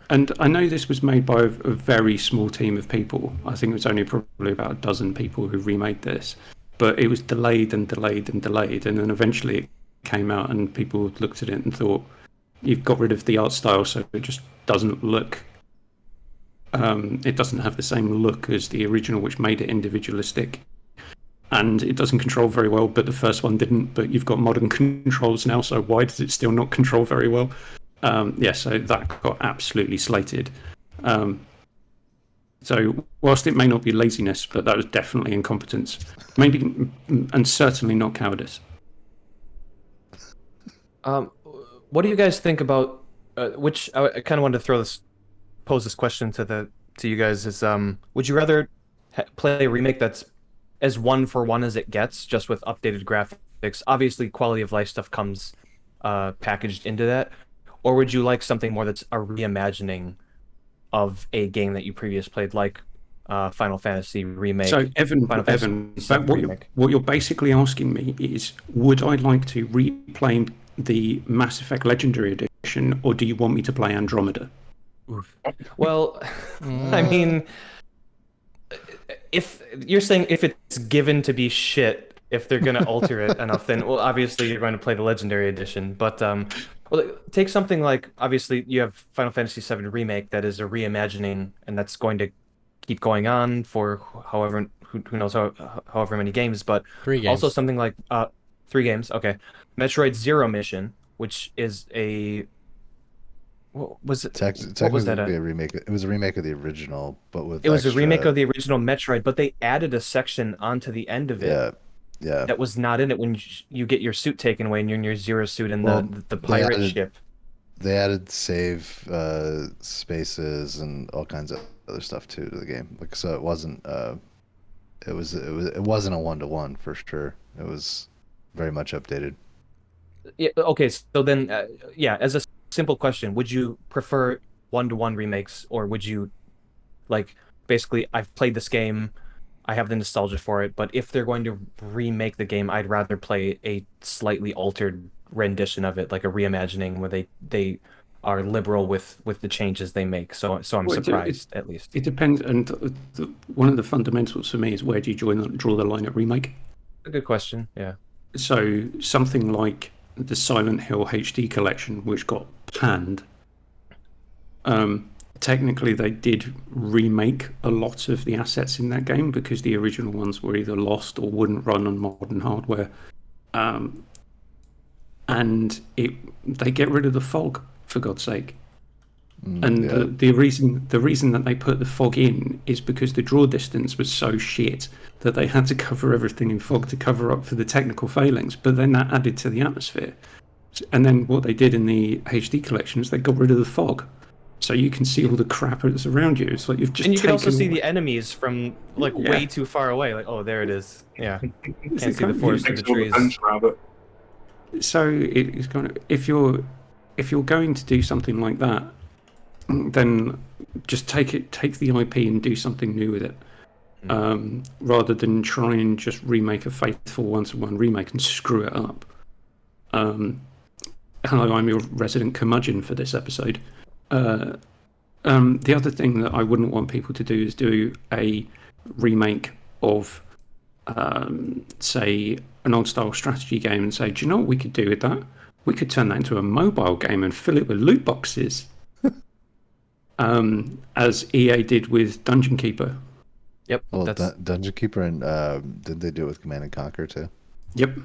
And I know this was made by a very small team of people. I think it was only probably about a dozen people who remade this. But it was delayed and delayed and delayed. And then eventually it came out and people looked at it and thought, you've got rid of the art style, so it just doesn't look... it doesn't have the same look as the original, which made it individualistic. And it doesn't control very well, but the first one didn't. But you've got modern controls now, so why does it still not control very well? So that got absolutely slated. So whilst it may not be laziness, but that was definitely incompetence. Maybe, and certainly not cowardice.
What do you guys think about? Which I kind of wanted to pose this question to you guys is would you rather play a remake that's as one for one as it gets, just with updated graphics? Obviously, quality of life stuff comes packaged into that. Or would you like something more that's a reimagining of a game that you previously played, like Final Fantasy Remake?
So, Evan, what you're basically asking me is, would I like to replay the Mass Effect Legendary Edition, or do you want me to play Andromeda?
Oof. Well, I mean, if you're saying if it's given to be shit, if they're going to alter it enough, then, well, obviously you're going to play the Legendary Edition. But well, take something like, obviously you have Final Fantasy VII Remake that is a reimagining, and that's going to keep going on for however, who knows, however many games. But
3 games.
Also something like 3 games. Okay, Metroid Zero Mission, which is a what was it?
Technically,
what was that?
A remake. It was a remake of the original, but with
it was a remake
extra...
of the original Metroid, but they added a section onto the end of it.
Yeah.
That was not in it when you get your suit taken away and you're in your Zero suit in the pirate ship.
They added save spaces and all kinds of other stuff too to the game. Like, so it wasn't it wasn't a 1-to-1 for sure. It was very much updated.
Yeah, okay, so then as a simple question, would you prefer 1-to-1 remakes, or would you like, basically, I've played this game, I have the nostalgia for it, but if they're going to remake the game, I'd rather play a slightly altered rendition of it, like a reimagining where they are liberal with the changes they make. So I'm surprised, at least.
It depends, and one of the fundamentals for me is, where do you draw the line at remake?
A good question, yeah.
So something like the Silent Hill HD collection, which got panned, technically they did remake a lot of the assets in that game because the original ones were either lost or wouldn't run on modern hardware. And they get rid of the fog, for God's sake. The reason that they put the fog in is because the draw distance was so shit that they had to cover everything in fog to cover up for the technical failings, but then that added to the atmosphere. And then what they did in the HD collection is they got rid of the fog, so you can see all the crap that's around you. It's like you've just...
And you can also see the enemies from like way too far away. Like, oh, there it is. Yeah, can't see the forest of the trees.
So it's kind of, if you're going to do something like that, then just take the IP and do something new with it, rather than try and just remake a faithful 1-to-1 remake and screw it up. Hello, I'm your resident curmudgeon for this episode. The other thing that I wouldn't want people to do is do a remake of, say, an old-style strategy game and say, do you know what we could do with that? We could turn that into a mobile game and fill it with loot boxes. As EA did with Dungeon Keeper.
Yep.
Well, Dungeon Keeper, and did they do it with Command and Conquer too?
Yep.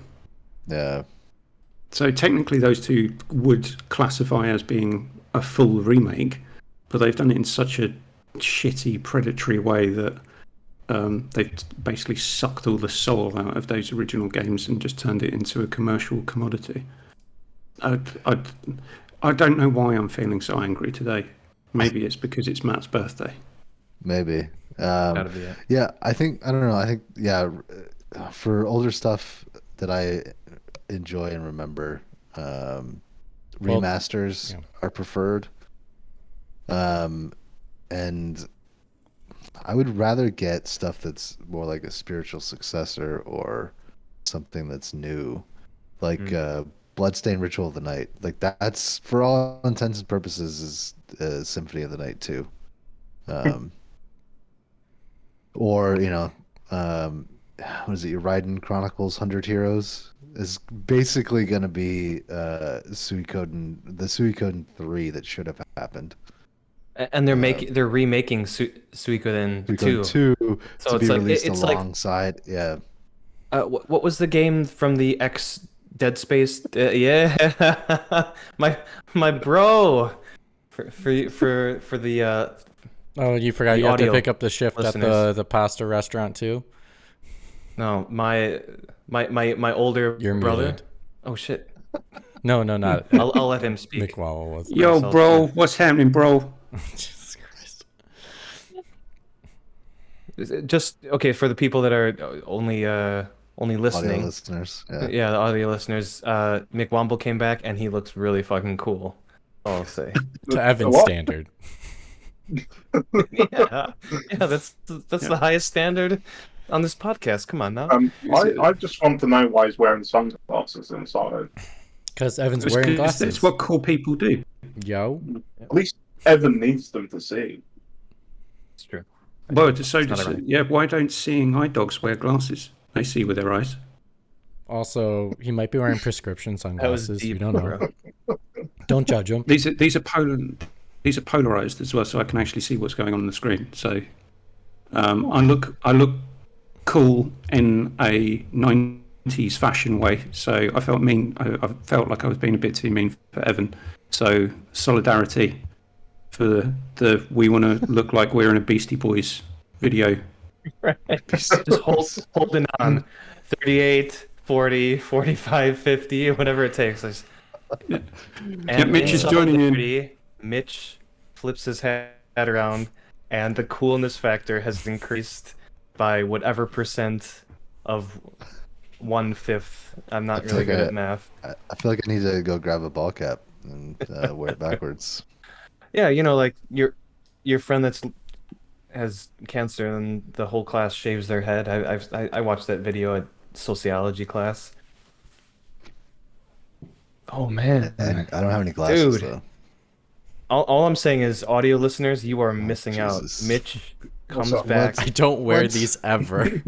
Yeah.
So technically those two would classify as being a full remake, but they've done it in such a shitty, predatory way that they've basically sucked all the soul out of those original games and just turned it into a commercial commodity. I don't know why I'm feeling so angry today. Maybe it's because it's Matt's birthday.
maybe.
That'd be it.
Yeah, I don't know. I think yeah, for older stuff that I enjoy and remember,
Well,
remasters
yeah.
are preferred. Um, and I would rather get stuff that's more like a spiritual successor or something that's new, like
Mm.
Bloodstained Ritual of the Night. Like that's for all intents and purposes is Symphony of the Night too. Um, or what is it? Your Raiden Chronicles 100 Heroes is basically going to be the Suikoden 3 that should have happened.
And
Uh,
they're remaking Suikoden
Suikoden
2.
2
So
to
it's
be
like
released
it's like
alongside. Yeah.
what was the game from the X Dead Space? Yeah, my bro for
Oh, you forgot
the
you have to
audio
pick up the shift at
listeners.
the pasta restaurant too.
No, my older
You're
brother.
muted.
Oh shit.
No, no, not
I'll let him speak
McWowell was.
for
Yo,
himself.
bro,
Yeah.
what's happening, bro?
Jesus Christ.
Just okay for the people that are only
Audio
listening.
listeners. Yeah.
Yeah, the audio listeners. Mick Womble came back and he looks really fucking cool. I'll say.
To Evan's
What?
standard.
Yeah, yeah, that's
Yeah.
the highest standard on this podcast. Come on now.
I just want to know why he's wearing sunglasses inside.
Because Evan's wearing glasses.
That's what cool people do.
Yo.
At least Evan needs them to see.
It's true.
Well, so
It's not
does
around.
yeah. Why don't seeing eye dogs wear glasses? They see with their eyes.
Also, he might be wearing prescription
That was
sunglasses.
deep,
We don't know.
bro.
Don't judge him.
These are polarized as well, so I can actually see what's going on the screen. So I look cool in a 90s fashion way. So I felt mean. I felt like I was being a bit too mean for Evan. So solidarity for the we want to look like we're in a Beastie Boys video.
Just holding on. 38, 40, 45, 50, whatever it takes.
Yeah,
And
Mitch is
in
joining in.
solidarity, Mitch flips his head around, and the coolness factor has increased by whatever percent of 1/5. I'm not
I feel
really
like
good at math.
I feel like I need to go grab a ball cap and wear it backwards.
Yeah, like your friend has cancer and the whole class shaves their head. I watched that video at sociology class. Oh man,
And I don't have any glasses
dude.
though.
All I'm saying is, audio listeners, you are missing out.
Jesus.
Mitch
What's
comes
up?
back.
I don't wear
What?
these ever.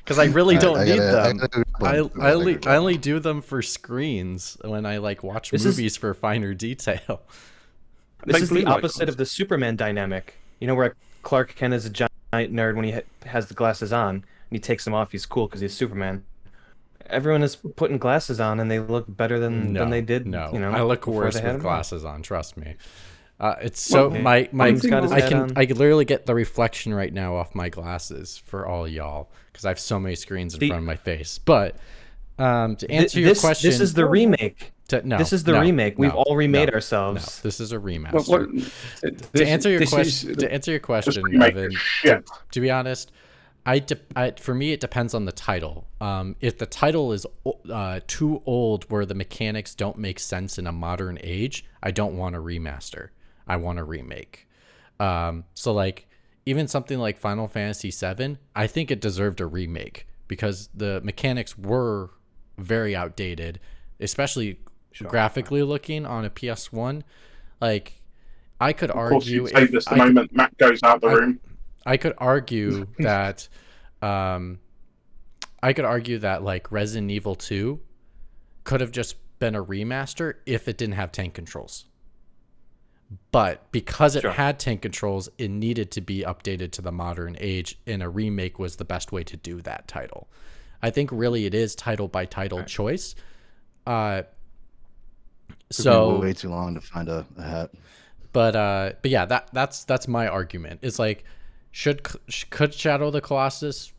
Because I really
All
don't
right,
need
I
them.
gotta
I only do them for screens when I like watch
This is-
movies for finer detail.
This
Make
is the
blue light
opposite
ones.
of the Superman dynamic. Where Clark Kent is a giant nerd when he has the glasses on, and he takes them off. He's cool because he's Superman. Everyone is putting glasses on, and they look better than they did.
No, I look
before
worse
they had
with
them on.
glasses on. Trust me. It's so
Okay.
my
Evan's got his hat on.
I can literally get the reflection right now off my glasses for all y'all because I have so many screens in
See-
front of my face. But to answer your question,
This is the remake.
no,
This is the
no,
remake. We've
no,
all remade
no,
ourselves.
No, this is a remaster.
To
answer your question,
Just remake
Evan,
this shit.
to be honest, for me it depends on the title. If the title is too old, where the mechanics don't make sense in a modern age, I don't want a remaster. I want a remake. So like even something like Final Fantasy VII, I think it deserved a remake because the mechanics were very outdated, especially graphically looking on a PS1. Like I could
Of course,
argue
you'd say this the
I could-
moment Matt goes out the room.
I could argue that like Resident Evil 2 could have just been a remaster if it didn't have tank controls. But because it
Sure.
had tank controls, it needed to be updated to the modern age, and a remake was the best way to do that title. I think really it is title by title choice.
Took
So
me way too long to find a hat.
But yeah, that's my argument. It's like, could Shadow of the Colossus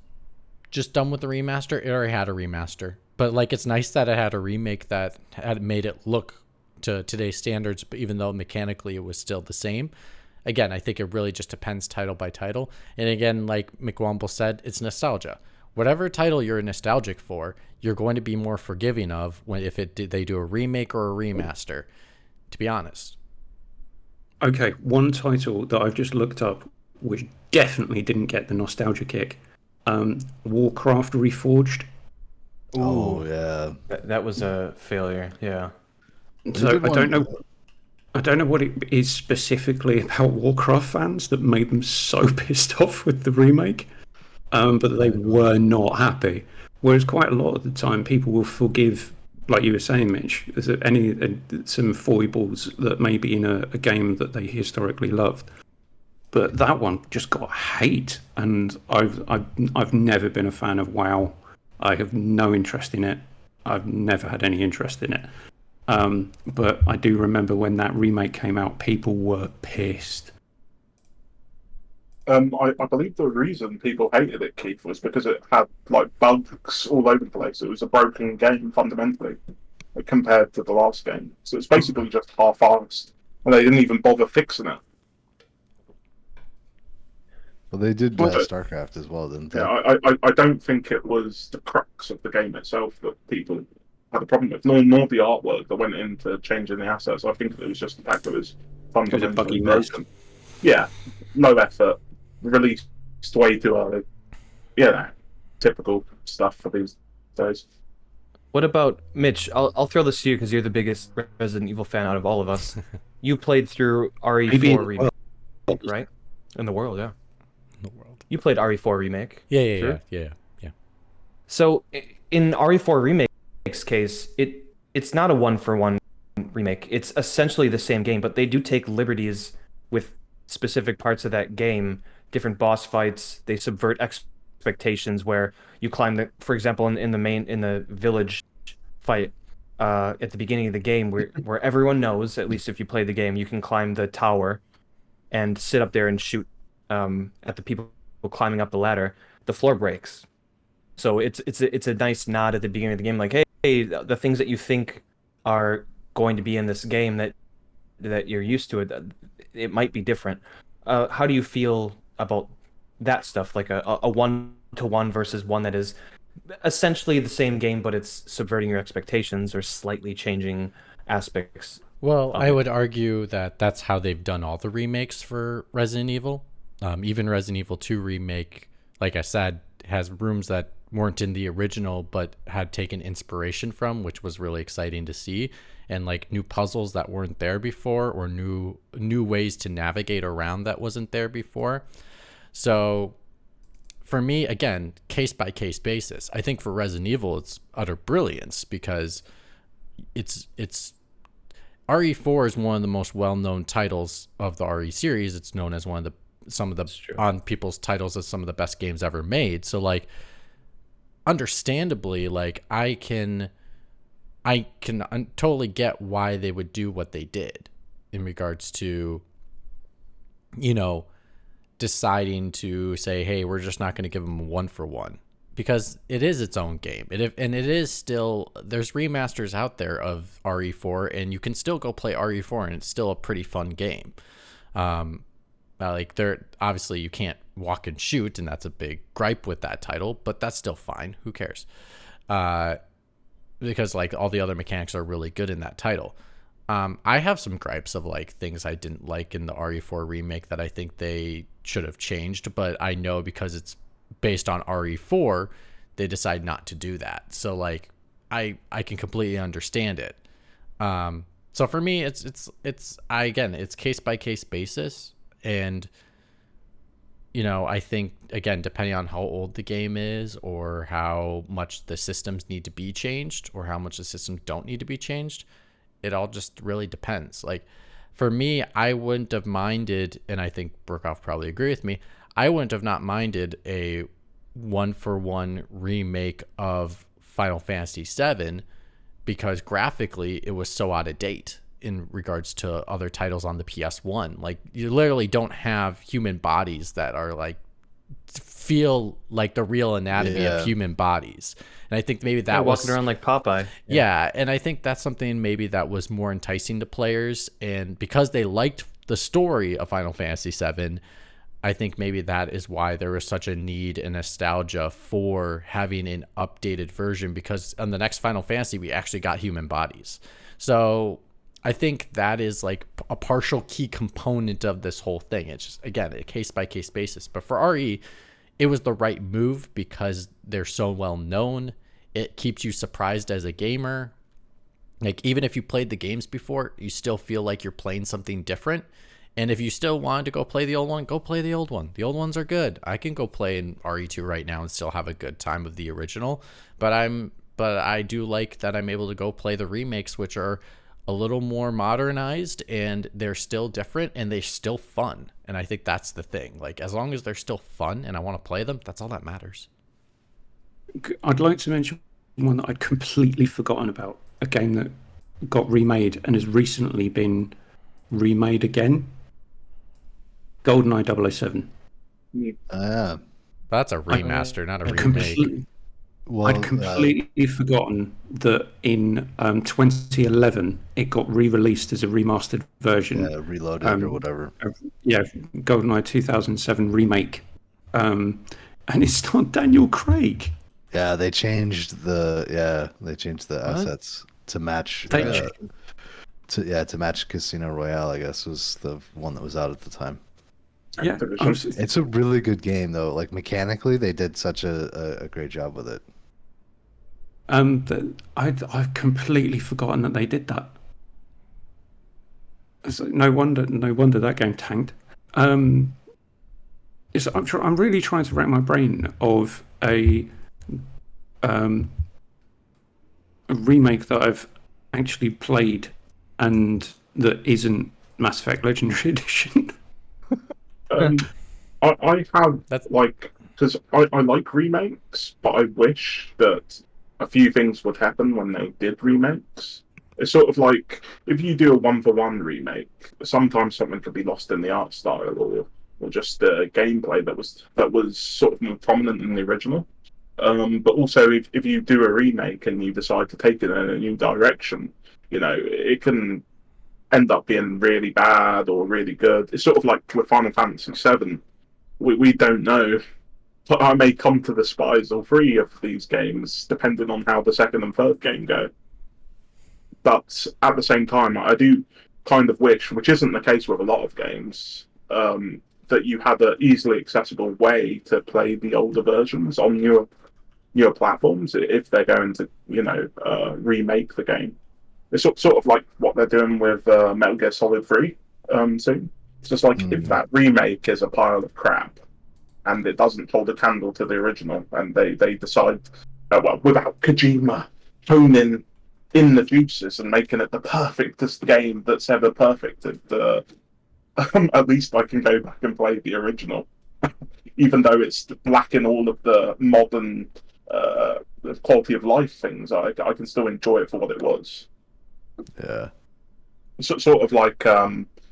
just done with the remaster? It already had a remaster, but like it's nice that it had a remake that had made it look to today's standards, but even though mechanically it was still the same. again, I think it really just depends title by title. And again, like McWomble said, it's nostalgia. Whatever title you're nostalgic for, you're going to be more forgiving of when if they do a remake or a remaster, to be honest.
Okay, one title that I've just looked up, which definitely didn't get the nostalgia kick, Warcraft Reforged.
Oh
Ooh,
yeah.
that was a failure. Yeah.
They
So
did one.
I don't know what it is specifically about Warcraft fans that made them so pissed off with the remake, but they were not happy. Whereas quite a lot of the time, people will forgive, like you were saying, Mitch, is there some foibles that may be in a game that they historically loved. But that one just got hate, and I've never been a fan of WoW. I have no interest in it. I've never had any interest in it. But I do remember when that remake came out, people were pissed.
I believe the reason people hated it, Keith, was because it had like bugs all over the place. It was a broken game fundamentally, compared to the last game. So it's basically just half-assed, and they didn't even bother fixing it.
Well, they did
But
StarCraft as well, didn't
yeah,
they?
I don't think it was the crux of the game itself that people had a problem with, nor the artwork that went into changing the assets. I think it was just the fact that it was
It was a buggy
fundamentally
mess.
broken. Yeah, no effort, released way too early. Yeah, typical stuff for these days.
What about Mitch? I'll throw this to you because you're the biggest Resident Evil fan out of all of us. You played through
Maybe in
RE4
the
remake,
world.
right? In the world, yeah.
In the world.
You played RE4 remake.
Yeah,
Sure.
yeah.
So in RE4 remake's case, it's not a one-for-one remake. It's essentially the same game, but they do take liberties with specific parts of that game, different boss fights. They subvert expectations where you climb for example, in the village fight at the beginning of the game, where everyone knows, at least if you play the game, you can climb the tower and sit up there and shoot at the people climbing up the ladder. The floor breaks. So it's a nice nod at the beginning of the game, like, hey, the things that you think are going to be in this game that you're used to, it might be different. How do you feel about that stuff, like a one-to-one versus one that is essentially the same game, but it's subverting your expectations or slightly changing aspects
Well,
of
I
it?
would argue that that's how they've done all the remakes for Resident Evil. Even Resident Evil 2 remake, like I said, has rooms that weren't in the original but had taken inspiration from, which was really exciting to see, and like new puzzles that weren't there before, or new ways to navigate around that wasn't there before. So for me, again, case by case basis. I think for Resident Evil, it's utter brilliance because it's RE4 is one of the most well-known titles of the RE series. It's known as some of the on people's titles as some of the best games ever made. So like, understandably, like I can totally get why they would do what they did in regards to, deciding to say, hey, we're just not going to give them a one for one, because it is its own game. And it is still, there's remasters out there of RE4, and you can still go play RE4 and it's still a pretty fun game. Like there, obviously you can't walk and shoot, and that's a big gripe with that title, but that's still fine. Who cares? Because like all the other mechanics are really good in that title. I have some gripes of like things I didn't like in the RE4 remake that I think they should have changed, but I know because it's based on RE4, they decide not to do that. So like I can completely understand it. So for me, it's case by case basis. And, I think, again, depending on how old the game is or how much the systems need to be changed or how much the systems don't need to be changed, it all just really depends. Like, for me, I wouldn't have minded, and I think Burkhoff probably agree with me, I wouldn't have not minded a one-for-one remake of Final Fantasy VII because graphically it was so out of date in regards to other titles on the PS1. Like, you literally don't have human bodies that are like feel like the real anatomy of human bodies. And I think maybe that was
walking around like Popeye.
Yeah, and I think that's something maybe that was more enticing to players, and because they liked the story of Final Fantasy VII, I think maybe that is why there was such a need and nostalgia for having an updated version, because on the next Final Fantasy, we actually got human bodies. So I think that is like a partial key component of this whole thing. It's just, again, a case by case basis. But for RE, it was the right move because they're so well known. It keeps you surprised as a gamer. Like, even if you played the games before, you still feel like you're playing something different. And if you still wanted to go play the old one, go play the old one. The old ones are good. I can go play in RE2 right now and still have a good time with the original. But I do like that I'm able to go play the remakes, which are a little more modernized, and they're still different and they're still fun. And I think that's the thing. Like, as long as they're still fun and I want to play them, that's all that matters.
I'd like to mention one that I'd completely forgotten about. A game that got remade and has recently been remade again. GoldenEye 007.
Yeah.
That's a remaster, not a remake.
I'd completely forgotten that in 2011 it got re-released as a remastered version.
Yeah, reloaded or whatever.
Yeah, GoldenEye 2007 remake. And it starred Daniel Craig.
Yeah, they changed the assets to match to match Casino Royale, I guess, was the one that was out at the time.
Yeah,
it's a really good game though. Like, mechanically, they did such a great job with it.
I've completely forgotten that they did that. So no wonder that game tanked. I'm really trying to rack my brain of a remake that I've actually played and that isn't Mass Effect Legendary Edition.
I have because I like remakes, but I wish that a few things would happen when they did remakes. It's sort of like if you do a one-for-one remake, sometimes something could be lost in the art style or just the gameplay that was sort of more prominent in the original. But also, if you do a remake and you decide to take it in a new direction, it can end up being really bad or really good. It's sort of like with Final Fantasy VII. We don't know. But I may come to despise all three of these games, depending on how the second and third game go. But at the same time, I do kind of wish, which isn't the case with a lot of games, that you had an easily accessible way to play the older versions on newer platforms if they're going to, remake the game. It's sort of like what they're doing with Metal Gear Solid 3 soon. It's just like if that remake is a pile of crap and it doesn't hold a candle to the original, and they decide, without Kojima honing in the juices and making it the perfectest game that's ever perfected, at least I can go back and play the original. Even though it's lacking all of the modern quality of life things, I can still enjoy it for what it was.
Yeah.
Sort of like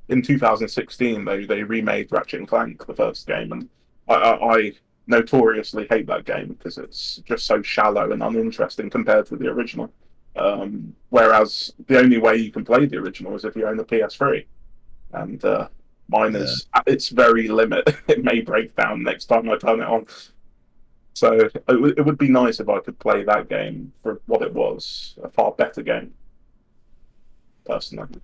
in 2016, they remade Ratchet and Clank, the first game, and I notoriously hate that game because it's just so shallow and uninteresting compared to the original. Whereas the only way you can play the original is if you own a PS3, and mine is at its very limit. It may break down next time I turn it on. So it would be nice if I could play that game for what it was, a far better game. Personally.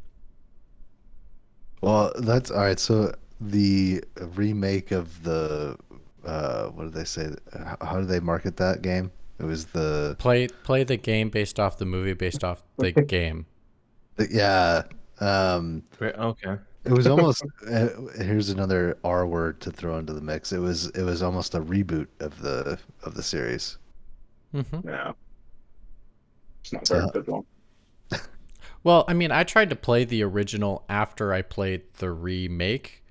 Well, that's all right. So the remake of the what did they say? How do they market that game? It was the
play the game based off the movie based off the game.
Yeah.
Okay.
It was almost here's another R word to throw into the mix. It was almost a reboot of the series.
Mm-hmm.
Yeah. It's not a very good one.
Well, I mean, I tried to play the original after I played the remake,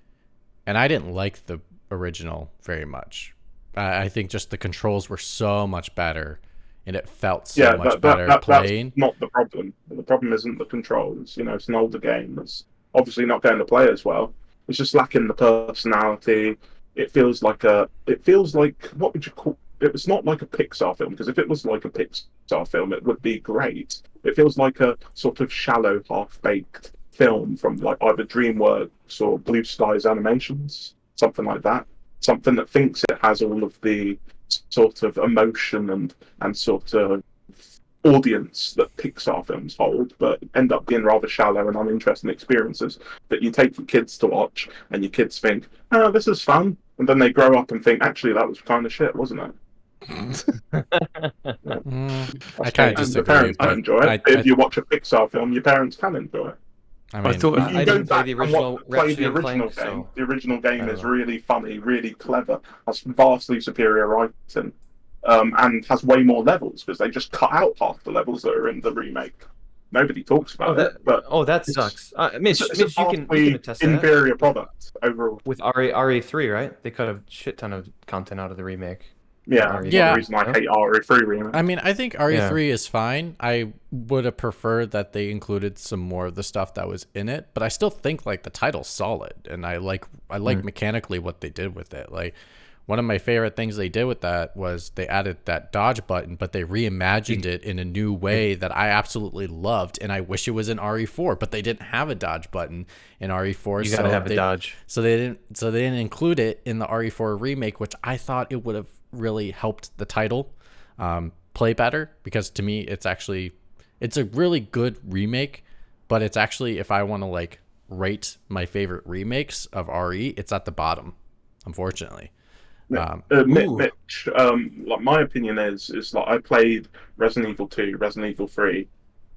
and I didn't like the original very much. I think just the controls were so much better, and it felt so much better playing.
That's not the problem. The problem isn't the controls. It's an older game that's obviously not going to play as well. It's just lacking the personality. It feels like what would you call? It's not like a Pixar film, because if it was like a Pixar film, it would be great. It feels like a sort of shallow, half-baked film from like either DreamWorks or Blue Skies Animations, something like that. Something that thinks it has all of the sort of emotion and sort of audience that Pixar films hold, but end up being rather shallow and uninteresting experiences that you take your kids to watch, and your kids think, "Oh, this is fun," and then they grow up and think, "Actually, that was kind of shit, wasn't it?" Yeah.
I kind of
And the
disagree,
parents don't
but
enjoy it. If you watch a Pixar film, your parents can enjoy it.
I
I
mean,
thought
If you
I
go
didn't play
back
the
and
original
play the
Ratchet and
original
Clank,
game,
so
the original
I
game
don't
is
know.
really funny, really clever, has vastly superior writing, and has way more levels because they just cut out half the levels that are in the remake. Nobody talks
Oh,
about it, but
that
it's
sucks. Mitch,
it's a
Mitch, you can
vastly
attest to that
inferior product overall.
with RE3, right? They cut a shit ton of content out of the remake.
Yeah,
Or
that's one of the
Yeah.
reason I
No?
hate RE3 remake.
I mean, I think
Yeah.
RE3 is fine. I would have preferred that they included some more of the stuff that was in it, but I still think like the title's solid, and I like mechanically what they did with it. Like one of my favorite things they did with that was they added that dodge button, but they reimagined it in a new way that I absolutely loved, and I wish it was in RE4, but they didn't have a dodge button in RE4.
You gotta have a dodge.
So they didn't include it in the RE4 remake, which I thought it would have really helped the title play better, because to me it's a really good remake, but it's actually, if I want to like rate my favorite remakes of RE, it's at the bottom, unfortunately.
Mitch, like my opinion is like I played Resident Evil 2, Resident Evil 3,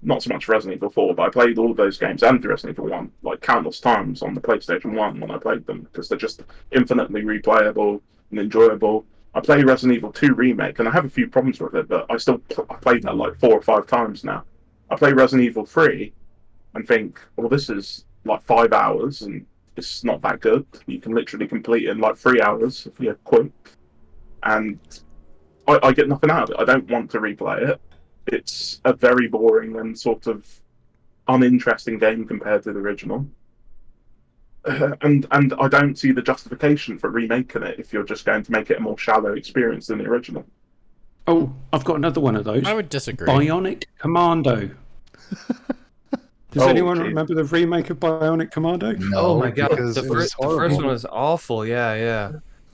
not so much Resident Evil 4, but I played all of those games and Resident Evil 1 like countless times on the PlayStation 1 when I played them because they're just infinitely replayable and enjoyable. I play Resident Evil 2 Remake and I have a few problems with it, but I played that like 4 or 5 times now. I play Resident Evil 3 and think, well, this is like 5 hours and it's not that good. You can literally complete it in like 3 hours if you're quick. And I get nothing out of it. I don't want to replay it. It's a very boring and sort of uninteresting game compared to the original. And I don't see the justification for remaking it if you're just going to make it a more shallow experience than the original.
Oh, I've got another one of those.
I would disagree.
Bionic Commando. Does anyone
geez.
remember the remake of Bionic Commando?
No,
Oh my god,
because
the
it was
first
horrible.
one was awful. Yeah.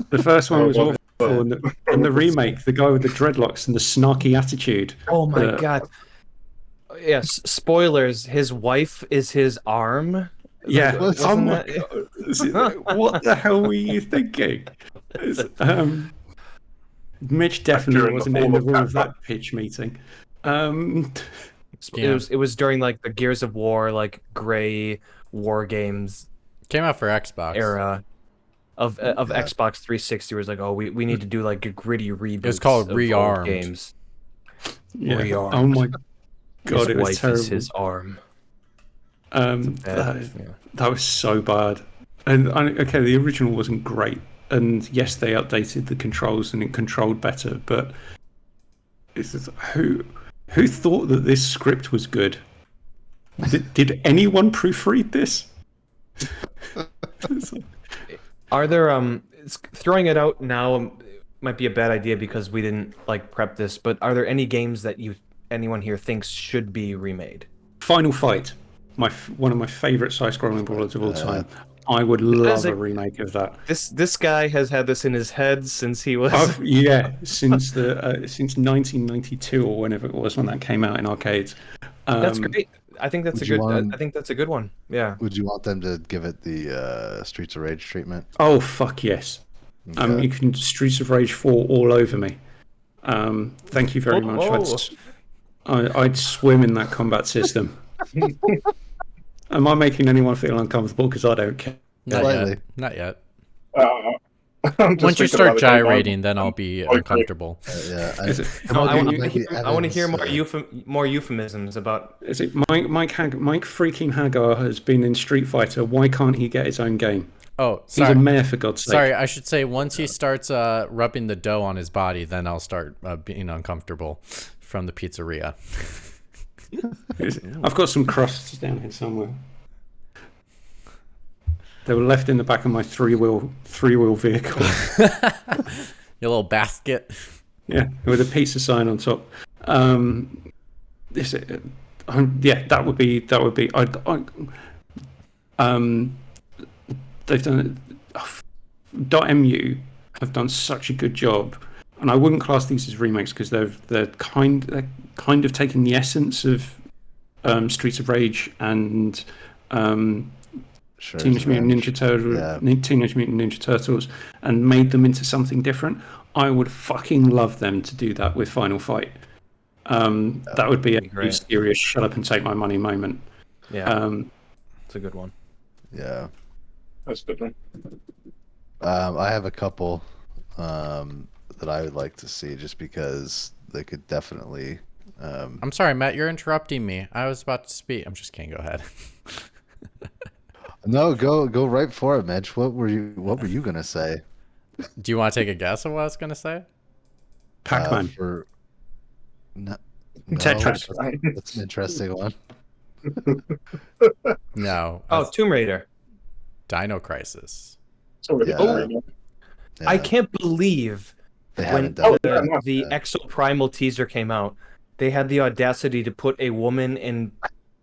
The first one was
Oh,
awful, and the remake, the guy with the dreadlocks and the snarky attitude.
Oh my
the-
god. Yes, spoilers. His wife is his arm.
Yeah.
Wasn't
Oh my
that-
god. What the hell were you thinking? Mitch definitely
During the
wasn't
fall
in the
of
room of
Kappa.
that pitch meeting.
Yeah.
It was during like the Gears of War, like gray war games
Came out for Xbox.
era of Xbox 360. Where it's like, oh, we need to do like a gritty reboot.
It was called
of
Rearmed.
old games.
Yeah.
Rearmed.
Oh my god,
His
it was
wife
terrible.
is his arm.
That,
Yeah.
that was so bad. And okay, the original wasn't great, and yes, they updated the controls and it controlled better. But it's just, who thought that this script was good? Did anyone proofread this?
Are there throwing it out now might be a bad idea because we didn't like prep this, but are there any games that anyone here thinks should be remade?
Final Fight, one of my favorite side-scrolling brawlers of all time. I would love a remake of that.
This guy has had this in his head since he was.
Since 1992 or whenever it was when that came out in arcades.
That's great. I think that's
Would
I think that's a good one. Yeah.
Would you want them to give it the Streets of Rage treatment?
Oh fuck yes!
Okay.
You can Streets of Rage 4 all over me. Thank you very much. I'd swim in that combat system. Am I making anyone feel uncomfortable? Because I don't care.
Slightly.
Not yet.
I'm just
Once you
thinking
start
about it going,
gyrating, then I'll be uncomfortable.
Yeah.
Is it-
I want to
Evans,
hear more euphemisms about.
Is it Mike freaking Hagar has been in Street Fighter? Why can't he get his own game?
Oh,
He's a
sorry.
mayor, for God's sake.
Sorry, I should say once he starts rubbing the dough on his body, then I'll start being uncomfortable from the pizzeria.
I've got some crusts down here somewhere. They were left in the back of my three-wheel vehicle.
Your little basket.
Yeah, with a pizza sign on top. That would be. They've done .mu have done such a good job, and I wouldn't class these as remakes because they're kind of taking the essence of Streets of Rage and
Shredder's Revenge. Yeah.
Teenage Mutant Ninja Turtles and made them into something different. I would fucking love them to do that with Final Fight. That would be a serious shut up and take my money moment.
Yeah, it's a good one.
Yeah.
That's a good one.
I have a couple that I would like to see just because they could definitely.
I'm sorry, Matt. You're interrupting me. I was about to speak. I'm just kidding. Go ahead.
No, go right for it, Mitch. What were you gonna say?
Do you want to take a guess of what I was gonna say?
Pac-Man.
No,
Tetris.
That's an interesting one.
No.
Oh, Tomb Raider.
Dino Crisis.
Yeah.
I can't believe
They
when
haven't done
the Exoprimal teaser came out, they had the audacity to put a woman in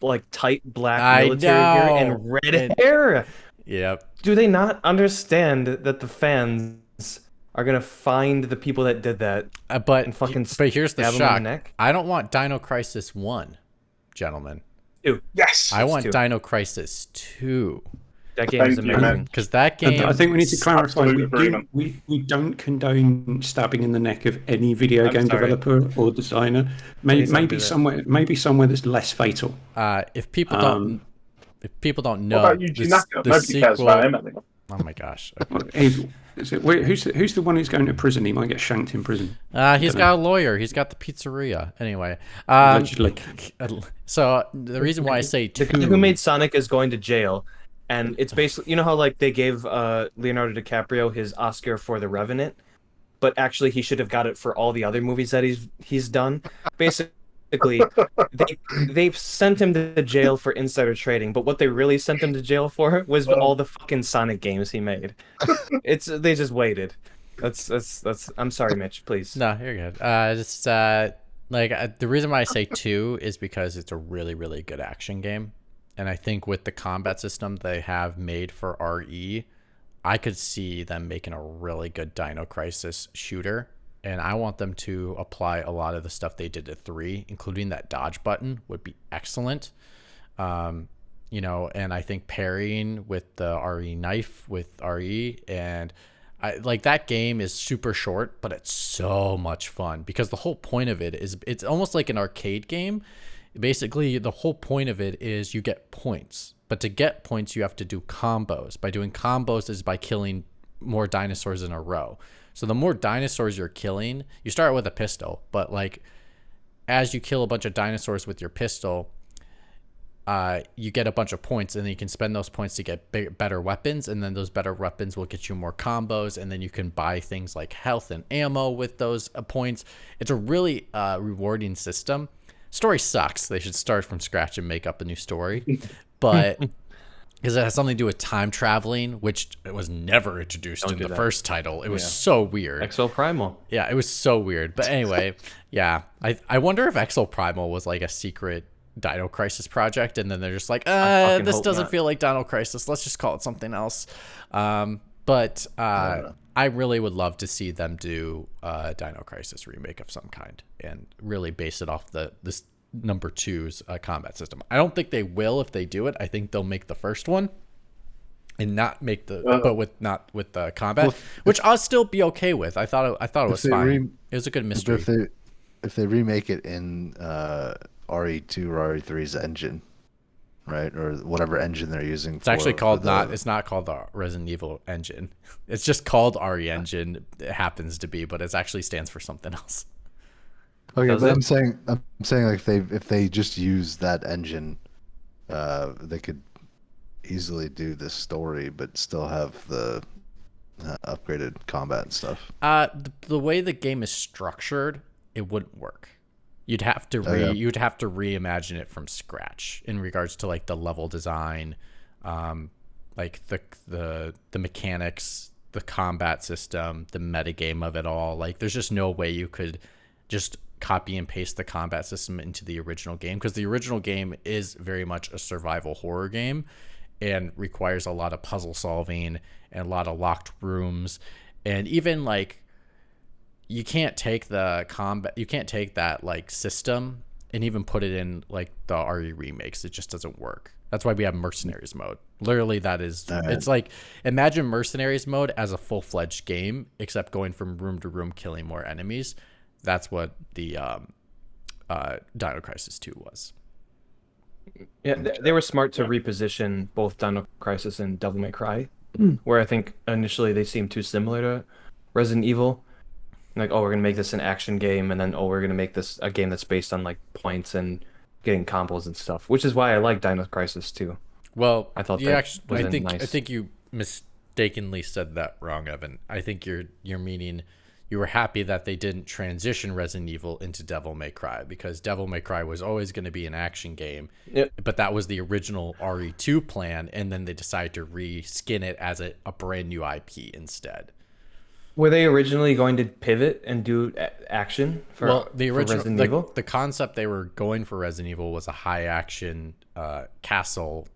like tight black military gear and red hair.
Yep.
Do they not understand that the fans are gonna find the people that did that?
But here's the
stab 'em in
shock.
the neck?
I don't want Dino Crisis 1, gentlemen.
Two.
Yes.
I want
two.
Dino Crisis 2.
That game is
Thank you,
amazing.
man.
Because that game...
I think we need to clarify,
Absolute
we don't condone stabbing in the neck of any video
I'm
game
sorry.
developer or designer.
Please don't
Maybe
do that.
somewhere that's less fatal.
If people don't know...
What about Yuji Naka? Nobody cares about him anymore.
Oh my gosh.
Who's the one who's going to prison? He might get shanked in prison.
He's got a lawyer. He's got the pizzeria. Anyway.
Allegedly.
So the reason why I say
The guy who made Sonic is going to jail, and it's basically, you know how like they gave Leonardo DiCaprio his Oscar for The Revenant, but actually he should have got it for all the other movies that he's done. Basically, they sent him to jail for insider trading, but what they really sent him to jail for was all the fucking Sonic games he made. They just waited. That's. I'm sorry, Mitch. Please.
No, you're good. The reason why I say 2 is because it's a really, really good action game. And I think with the combat system they have made for RE, I could see them making a really good Dino Crisis shooter. And I want them to apply a lot of the stuff they did to 3, including that dodge button would be excellent. And I think parrying with the RE knife with RE, and that game is super short, but it's so much fun because the whole point of it is it's almost like an arcade game. Basically, the whole point of it is you get points, but to get points, you have to do combos. By doing combos is by killing more dinosaurs in a row. So the more dinosaurs you're killing, you start with a pistol, but as you kill a bunch of dinosaurs with your pistol, you get a bunch of points, and then you can spend those points to get better weapons, and then those better weapons will get you more combos, and then you can buy things like health and ammo with those points. It's a really rewarding system. Story sucks. They should start from scratch and make up a new story, but because it has something to do with time traveling, which was never introduced in the first title. It was so weird.
Exoprimal.
Yeah, it was so weird. But anyway, yeah, I wonder if Exoprimal was like a secret Dino Crisis project, and then they're just like, this doesn't feel like Dino Crisis. Let's just call it something else. But I really would love to see them do a Dino Crisis remake of some kind and really base it off this number 2's combat system. I don't think they will if they do it. I think they'll make the first one and not make not with the combat, which I'll still be okay with. I thought it was fine. It was a good mystery.
If they remake it in RE2 or RE3's engine, right, or whatever engine they're using,
it's actually called it's not called the Resident Evil engine. It's just called RE engine. It happens to be, but it actually stands for something else.
Okay, but I'm saying like if they just use that engine, they could easily do this story, but still have the upgraded combat and stuff.
The way the game is structured, it wouldn't work. You'd have to reimagine it from scratch in regards to like the level design, like the mechanics, the combat system, the metagame of it all. Like there's just no way you could just copy and paste the combat system into the original game, because the original game is very much a survival horror game, and requires a lot of puzzle solving and a lot of locked rooms. And even like you can't take that like system and even put it in like the RE remakes. It just doesn't work. That's why we have mercenaries mode. Literally, that is, it's like, imagine mercenaries mode as a full-fledged game, except going from room to room, killing more enemies. That's what the Dino Crisis 2 was.
Yeah, they were smart to reposition both Dino Crisis and Devil May Cry, where I think initially they seemed too similar to Resident Evil. Like, oh, we're gonna make this an action game, and then oh, we're gonna make this a game that's based on like points and getting combos and stuff. Which is why I like Dino Crisis too.
Well,
I thought
you
that
actually,
was
I think you mistakenly said that wrong, Evan. I think you're meaning you were happy that they didn't transition Resident Evil into Devil May Cry, because Devil May Cry was always going to be an action game.
Yep.
But that was the original RE2 plan, and then they decided to reskin it as a brand new IP instead.
Were they originally going to pivot and do action for
the original
Resident Evil?
The concept they were going for Resident Evil was a high action castle,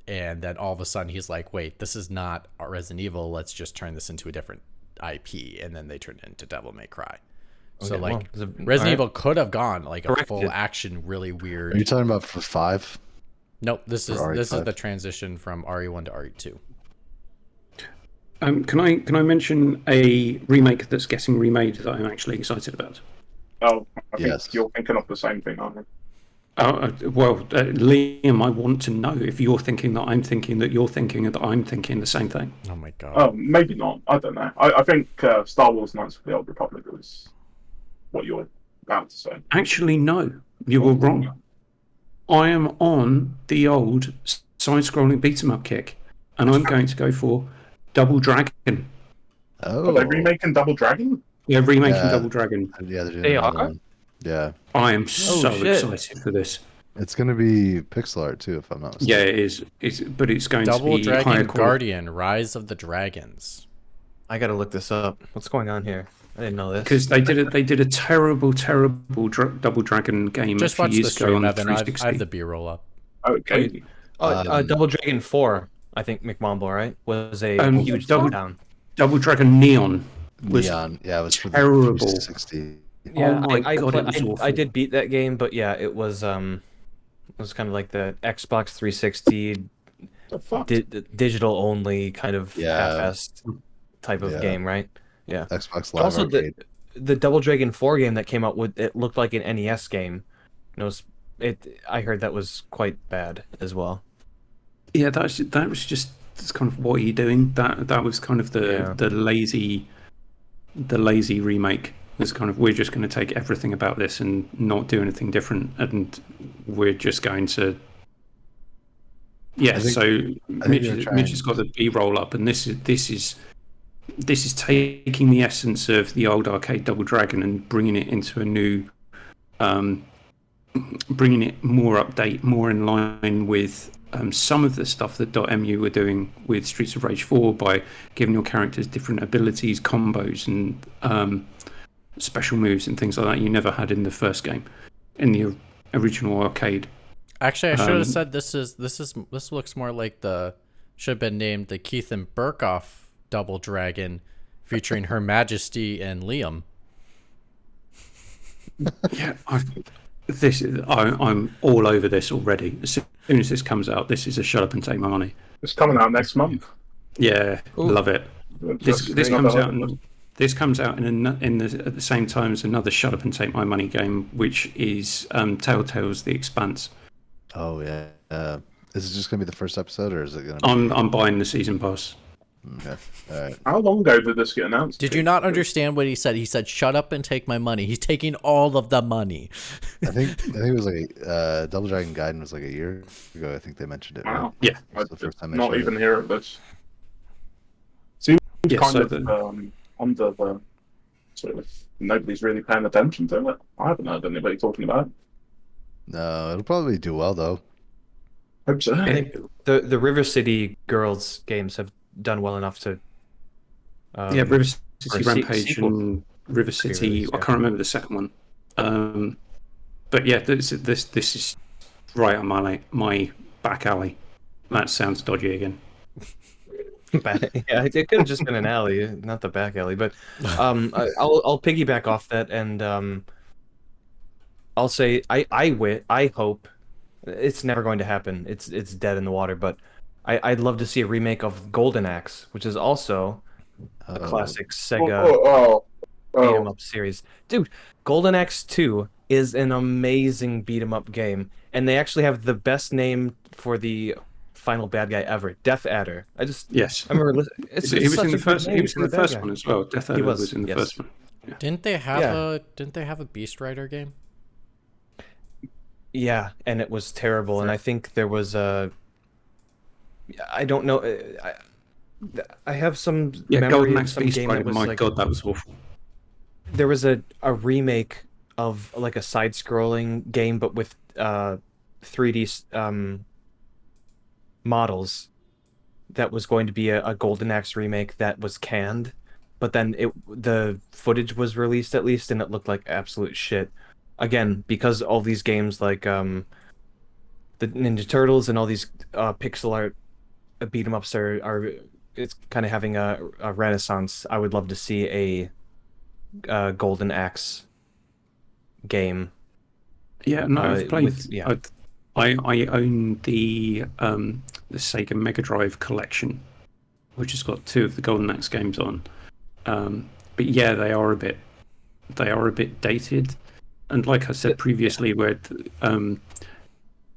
and then all of a sudden he's like, wait, this is not Resident Evil, let's just turn this into a different IP, and then they turned it into Devil May Cry. So like Resident Evil could have gone like a full action, really weird.
Are you talking about for 5?
Nope, this is the transition from RE1 to RE2.
Can I mention a remake that's getting remade that I'm actually excited about?
Oh, I think you're thinking of the same thing, aren't you?
Liam, I want to know if you're thinking that I'm thinking that you're thinking that I'm thinking the same thing.
Oh my god.
Oh, maybe not. I don't know. I think Star Wars Knights of the Old Republic was what you're about to say.
Actually, no. You were wrong. I am on the old side-scrolling beat-em-up kick, and I'm going to go for Double Dragon.
Oh.
Are they remaking Double Dragon?
Yeah, remaking Double Dragon.
Yeah, they're doing
They
another
are?
one. Yeah.
I am so excited for this.
It's going to be pixel art too, if I'm not mistaken.
Yeah, it is. But it's going
Double
to be
Dragon
higher quality.
Guardian, Rise of the Dragons.
I gotta look this up. What's going on here? I didn't know this.
Because they did a terrible Double Dragon game
Just
a few
watch the
years ago
stream,
on the
Evan. I
360.
have the B-roll up.
Okay.
Double Dragon 4, I think McMomble, right? Was a huge
Double
down.
Double Dragon Neon was
Neon, yeah, it was for
terrible.
the 360.
Yeah,
oh my god, it was awful.
I did beat that game, but yeah, it was kind of like the Xbox 360 digital only kind of half-assed type of game, right? Yeah.
Xbox Live
also,
Arcade.
the Double Dragon 4 game that came out with it looked like an NES game. I heard that was quite bad as well.
Yeah, that was just kind of what are you doing? That was kind of the lazy remake. It's kind of, we're just going to take everything about this and not do anything different, and we're just going to. Yeah, Mitch has got the B-roll up, and this is taking the essence of the old arcade Double Dragon and bringing it into a new, bringing it more update, more in line with some of the stuff that .mu were doing with Streets of Rage 4 by giving your characters different abilities, combos, and special moves and things like that you never had in the first game, in the original arcade.
Actually, I should have said this looks more like should have been named the Keith and Burkoff Double Dragon, featuring Her Majesty and Liam.
Yeah, I'm all over this already. As soon as this comes out, this is a shut up and take my money.
It's coming out next month.
Yeah, love it. This comes out at the same time as another shut up and take my money game, which is Telltale's The Expanse.
Oh yeah. Is it just gonna be the first episode, or is it gonna?
I'm buying the season pass.
Okay. All right.
How long ago did this get announced?
Did you not understand what he said? He said, "Shut up and take my money." He's taking all of the money.
I think it was like Double Dragon Gaiden was like a year ago. I think they mentioned it.
Wow.
Right?
Yeah.
That's the first time they
Not
showed
even
it.
hear of this. Seems kind of
the
under the sort of nobody's really paying attention to it. I haven't heard anybody talking about it.
No, it'll probably do well though.
Hope so.
I think the River City Girls games have done well enough to.
River City Rampage
sequel.
and River City.
Released,
I can't remember the second one. But yeah, this is right on my back alley. That sounds dodgy again.
Yeah, it could have just been an alley, not the back alley. But I'll piggyback off that, and I'll say I hope it's never going to happen. It's dead in the water. But I'd love to see a remake of Golden Axe, which is also a
Oh,
classic
Oh,
Sega
oh,
beat 'em
oh.
up series. Dude, Golden Axe 2 is an amazing beat 'em up game, and they actually have the best name for the final bad guy ever, Death Adder.
Yes.
I remember it's
He was
such
in
a
the
good
first. He
name
was in
for
the
a bad
first
guy.
one as well. Death
He
Adder
was,
was in the
yes.
first one.
Didn't they have
Yeah.
a Beast Rider game?
Yeah, and it was terrible. And I think there was a I don't know. I have some
Yeah,
memory
Golden
of
Axe
some
Beast
game that
Rider.
was
My
like
God, that was awful.
there was a remake of like a side-scrolling game, but with 3D models that was going to be a Golden Axe remake that was canned, but then the footage was released at least, and it looked like absolute shit. Again, because all these games like the Ninja Turtles and all these pixel art beat 'em ups are it's kind of having a renaissance. I would love to see a Golden Axe game.
Yeah, no, I've played.
With yeah.
I own the Sega Mega Drive collection, which has got 2 of the Golden Axe games on. But yeah, they are a bit dated, and like I said previously, where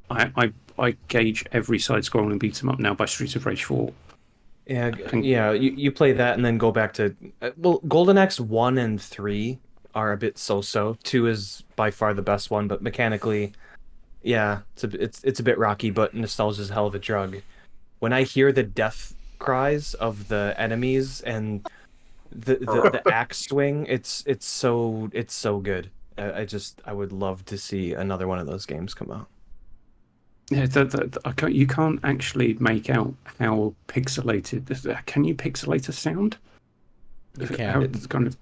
I gauge every side-scrolling beat 'em up now by Streets of Rage 4.
Yeah,
And
yeah. You play that and then go back to well, Golden Axe 1 and 3 are a bit so-so. 2 is by far the best one, but mechanically, yeah, it's a bit rocky, but nostalgia's a hell of a drug. When I hear the death cries of the enemies and the axe swing, it's so good. I would love to see another one of those games come out.
yeah, you can't actually make out how pixelated. Can you pixelate a sound?
You
How
can.
it's kind of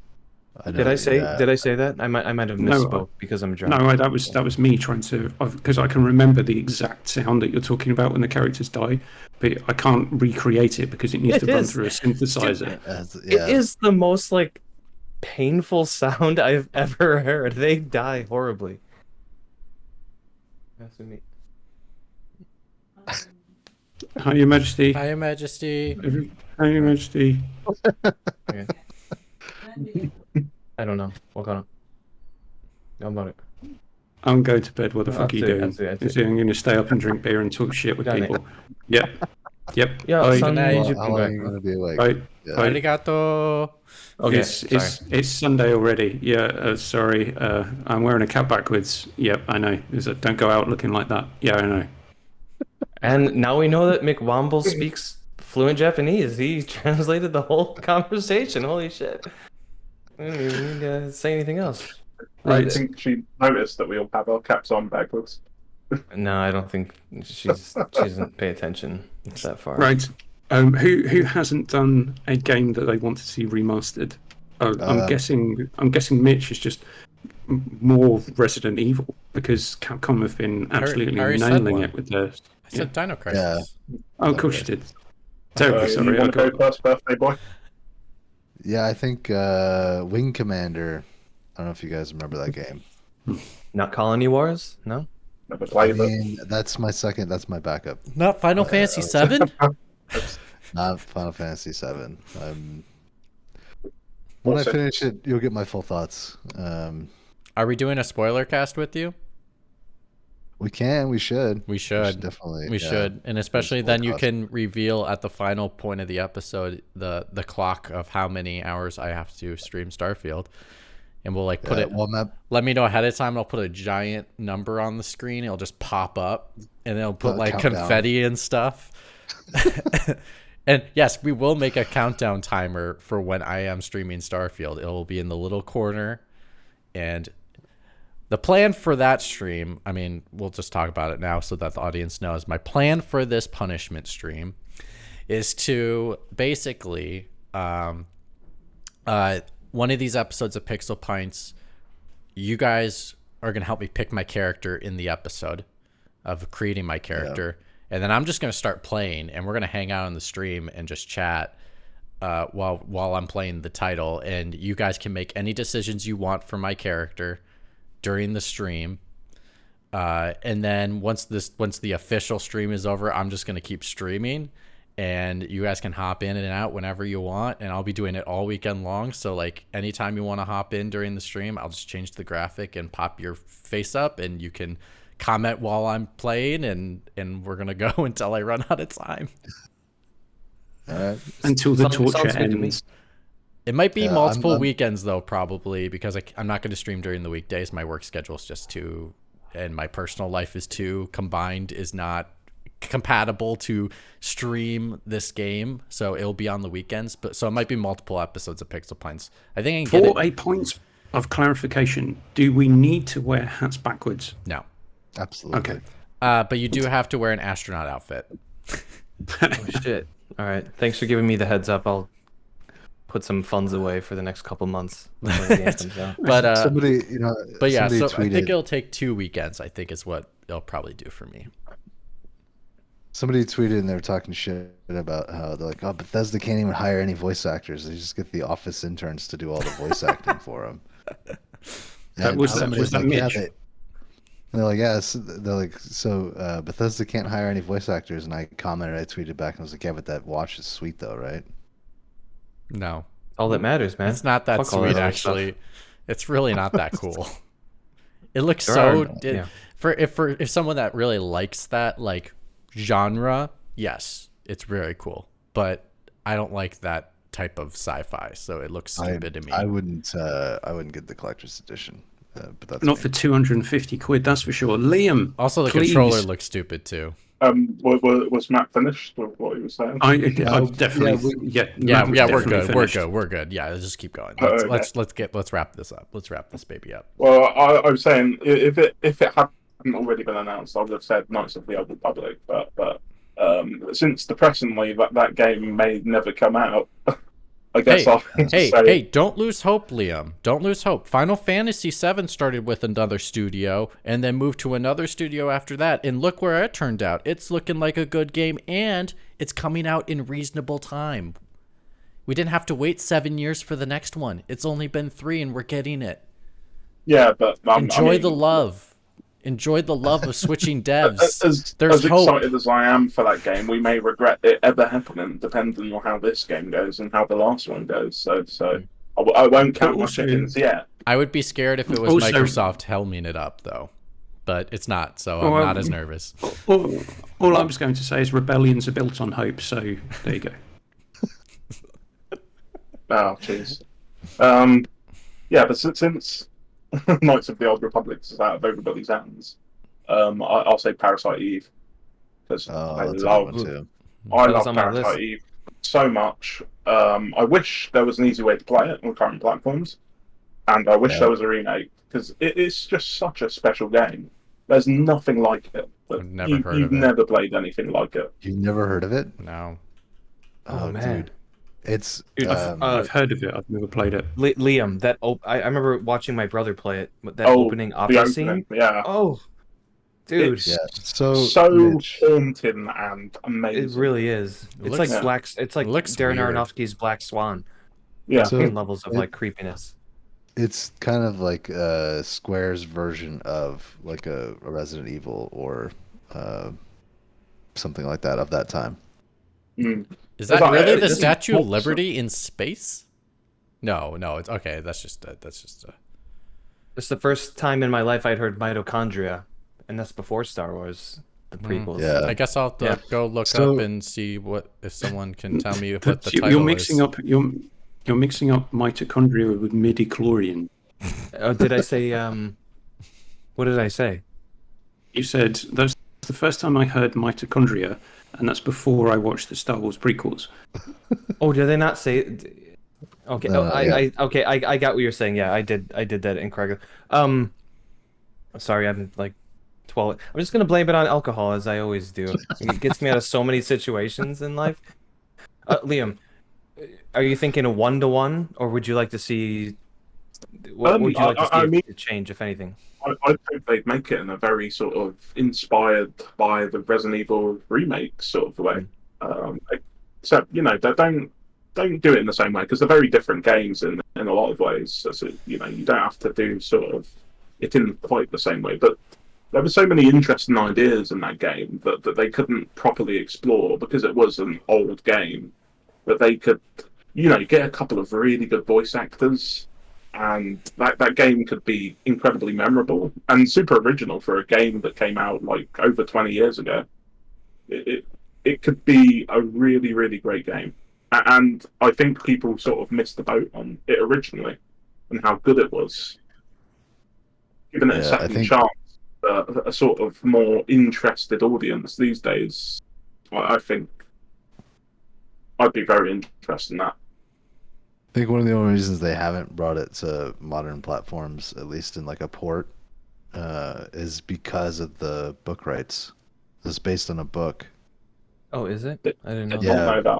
Did I say
yeah.
did I say that? I might have
No,
misspoke because I'm
no,
drunk.
that was me trying to, because I can remember the exact sound that you're talking about when the characters die, but I can't recreate it because it needs to
It
run
is.
through a synthesizer.
It
Yeah.
is the most like painful sound I've ever heard. They die horribly. That's me.
Hi, Your Majesty.
Hi, Your Majesty.
Hi, Your Majesty.
Okay. I don't know. What kind of? How about it?
I'm going to bed. What the fuck are you doing?
That's it.
I'm going to stay up and drink beer and talk shit with
Done it.
people. Yep. Yep.
Yeah,
Bye.
son,
night.
you
How
come
long
back.
are you gonna be awake?
Bye.
Yeah.
Bye.
Arigato.
Okay,
It's Sunday already. Yeah, sorry. I'm wearing a cap backwards. Yep, I know. Don't go out looking like that. Yeah, I know.
And now we know that McWomble speaks fluent Japanese. He translated the whole conversation. Holy shit. I don't even need to say anything else.
I think she noticed that we all have our caps on backwards.
No, I don't think she doesn't pay attention that far.
Right. Who hasn't done a game that they want to see remastered? I'm guessing Mitch is just more Resident Evil because Capcom have been absolutely
already said
nailing
one.
it with their.
I said Dino Crisis.
Oh, of course you did. Terribly
You
sorry. I
want to go
got.
first, birthday boy?
Yeah, I think Wing Commander. I don't know if you guys remember that game.
Not Colony Wars? No?
Never
I
played it.
mean, that's my second. That's my backup.
Not Final Fantasy VII.
Not Final Fantasy VII. When I
Also-
finish it, you'll get my full thoughts.
Are we doing a spoiler cast with you?
We can. We should.
We should.
Definitely.
We
yeah.
should, and especially
Spoiler
then you
cast.
can reveal at the final point of the episode the clock of how many hours I have to stream Starfield, and we'll like put it.
Well,
Let me know ahead of time. I'll put a giant number on the screen. It'll just pop up, and it'll put
a
like
countdown.
confetti and stuff. And yes, we will make a countdown timer for when I am streaming Starfield. It will be in the little corner, and the plan for that stream, I mean, we'll just talk about it now so that the audience knows. My plan for this punishment stream is to basically, one of these episodes of Pixel Pints, you guys are going to help me pick my character in the episode of creating my character. and then I'm just gonna start playing, and we're gonna hang out on the stream and just chat while I'm playing the title, and you guys can make any decisions you want for my character during the stream. And then once the official stream is over, I'm just gonna keep streaming, and you guys can hop in and out whenever you want, and I'll be doing it all weekend long. So like anytime you want to hop in during the stream, I'll just change the graphic and pop your face up, and you can comment while I'm playing, and we're gonna go until I run out of time.
Until the
Sounds
torture
good to me.
ends.
It might be
Yeah,
multiple weekends though, probably, because I'm not going to stream during the weekdays. My work schedule is just too, and my personal life is too combined, is not compatible to stream this game. So it'll be on the weekends, but so it might be multiple episodes of Pixel Pints. I think I can get
For
it.
a point of clarification, do we need to wear hats backwards?
No,
Absolutely.
Okay.
but you do have to wear an astronaut outfit.
Oh, shit. All right. Thanks for giving me the heads up. I'll put some funds away for the next couple months before the game comes out.
But
Somebody,
but yeah,
somebody
so I think
tweeted.
it'll take 2 weekends. I think is what it'll probably do for me.
Somebody tweeted and they were talking shit about how they're like, oh, Bethesda can't even hire any voice actors. They just get the office interns to do all the voice acting for them.
Was that Mitch?
And they're like, yeah. They're like, so Bethesda can't hire any voice actors. And I commented, I tweeted back, and I was like, yeah, but that watch is sweet though, right?
No,
All that matters, man.
it's not that
Fuck all
sweet
that other
actually.
stuff.
It's really not that cool. It looks
There
so
are- yeah.
for someone that really likes that like genre, yes, it's very cool. But I don't like that type of sci-fi, so it looks stupid to me.
I wouldn't get the collector's edition, but that's
Not
me.
for 250 quid, that's for sure. Liam,
Also, the
please.
controller looks stupid too.
Was Matt finished with what he was saying?
I definitely,
Yeah,
Matt was
we're
definitely
good.
finished.
We're good. Yeah, let's just keep going.
Okay.
Let's wrap this up. Let's wrap this baby up.
Well, I was saying if it hadn't already been announced, I would have said Knights of the Old Republic, but since depressingly that game may never come out, I guess I'll have to say.
Hey, don't lose hope, Liam. Don't lose hope. Final Fantasy VII started with another studio and then moved to another studio after that. And look where it turned out. It's looking like a good game, and it's coming out in reasonable time. We didn't have to wait 7 years for the next one. It's only been 3, and we're getting it.
Yeah, but
Enjoy the love. Enjoy the love of switching devs.
As
hope.
excited as I am for that game, we may regret it ever happening, depending on how this game goes and how the last one goes. So I won't count my
Also-
chickens yet.
I would be scared if it was
Also-
Microsoft helming it up, though. But it's not, so I'm not as nervous.
All I was going to say is rebellions are built on hope, so there you go.
Oh, jeez. Yeah, but since Knights of the Old Republic is out of everybody's hands, I'll say Parasite Eve, because I
That's a good
love
one too.
I
That was
love
on my
Parasite
list.
Eve so much. I wish there was an easy way to play it on current platforms, and I wish
Yeah.
there was a remake, because it's just such a special game. There's nothing like it.
I've never heard
You've
of it.
never played anything like it.
You've never heard of it?
No.
Oh, man.
dude. It's
Dude,
I've heard of it, I've never played it.
Liam, I remember watching my brother play it. That
Oh,
opening
the
opera
opening,
scene.
yeah.
Oh, dude,
It's
yeah.
so
Mitch,
haunting and amazing.
it really is. It's
looks-
like It's like
looks
Darren
weird.
Aronofsky's Black Swan.
Yeah.
So-
In levels of
it-
like creepiness.
it's kind of like Square's version of like a Resident Evil or something like that of that time.
Mm.
Is that
It's not-
really the
it's-
Statue of Liberty in space? No, it's okay. That's just
It's the first time in my life I'd heard mitochondria, and that's before Star Wars, the prequels.
Yeah.
I guess I'll have to
Yeah.
go look
So-
up and see if someone can tell me what the
You're
title
mixing
is.
up you're mixing up mitochondria with midi-chlorian.
Oh, did I say? What did I say?
You said that's the first time I heard mitochondria, and that's before I watched the Star Wars prequels.
Oh, did they not say? Okay,
No,
I got what you're saying. Yeah, I did that incorrectly. Sorry, I'm like 12. I'm just gonna blame it on alcohol, as I always do. It gets me out of so many situations in life. Liam, are you thinking a 1-to-1, or would you like to see? What would you like to see
I mean-
it change, if anything?
I think they'd make it in a very sort of inspired by the Resident Evil remake sort of way. Um, Except they don't do it in the same way because they're very different games in a lot of ways. So you don't have to do sort of it in quite the same way. But there were so many interesting ideas in that game that they couldn't properly explore because it was an old game. But they could, get a couple of really good voice actors, and that game could be incredibly memorable and super original for a game that came out like over 20 years ago. It could be a really, really great game. And I think people sort of missed the boat on it originally and how good it was. Given it a
Yeah, I
second
think
chance, a sort of more interested audience these days, I think I'd be very interested in that.
I think one of the only reasons they haven't brought it to modern platforms, at least in like a port, is because of the book rights. It's based on a book.
Oh, is it? I didn't know
I
that.
don't
Yeah,
know that.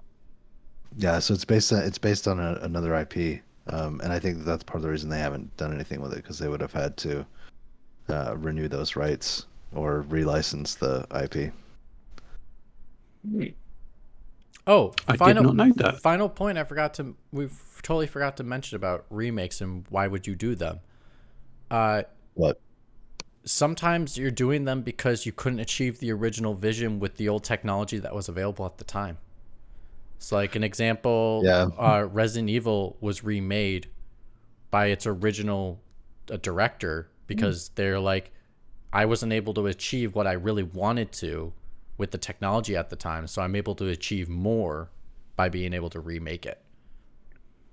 yeah. So it's based on another IP, and I think that's part of the reason they haven't done anything with it because they would have had to renew those rights or relicense the IP.
Oh,
I did not know that.
Final point. We totally forgot to mention about remakes and why would you do them?
What?
Sometimes you're doing them because you couldn't achieve the original vision with the old technology that was available at the time. It's like an example.
Yeah.
Resident Evil was remade by its original director because they're like, I wasn't able to achieve what I really wanted to with the technology at the time, so I'm able to achieve more by being able to remake it.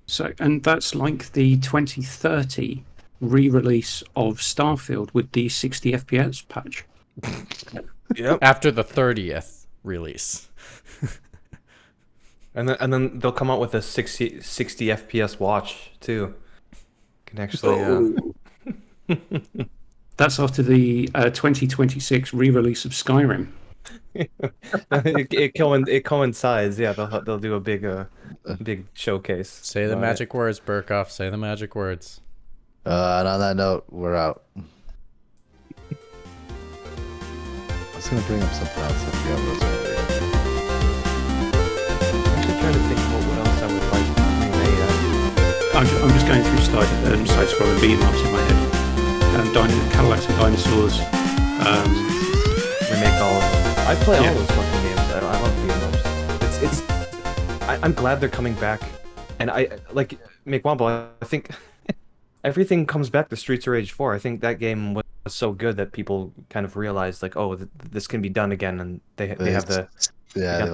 So, and that's like the 2030 re-release of Starfield with the 60 FPS patch.
Yep.
After the 30th release.
And then they'll come out with a 60 FPS watch too. Can actually
That's after the 2026 re-release of Skyrim.
it coincides. Yeah, they'll do a big showcase.
Say the magic words, Burkhoff. Say the magic words.
And on that note, we're out. I was gonna bring up something else. I forgot what I was gonna do.
I'm actually trying to think about what else I would like remade.
I'm just going through side scrolling beat 'em ups in my head. Cadillacs and Dinosaurs.
Remake all of them. I play all
Yeah.
those fucking games. I love beat 'em ups. I'm glad they're coming back, and I like McWombo. I think everything comes back to Streets of Rage 4. I think that game was so good that people kind of realized like, oh, this can be done again, and they have the
Yeah,
got
they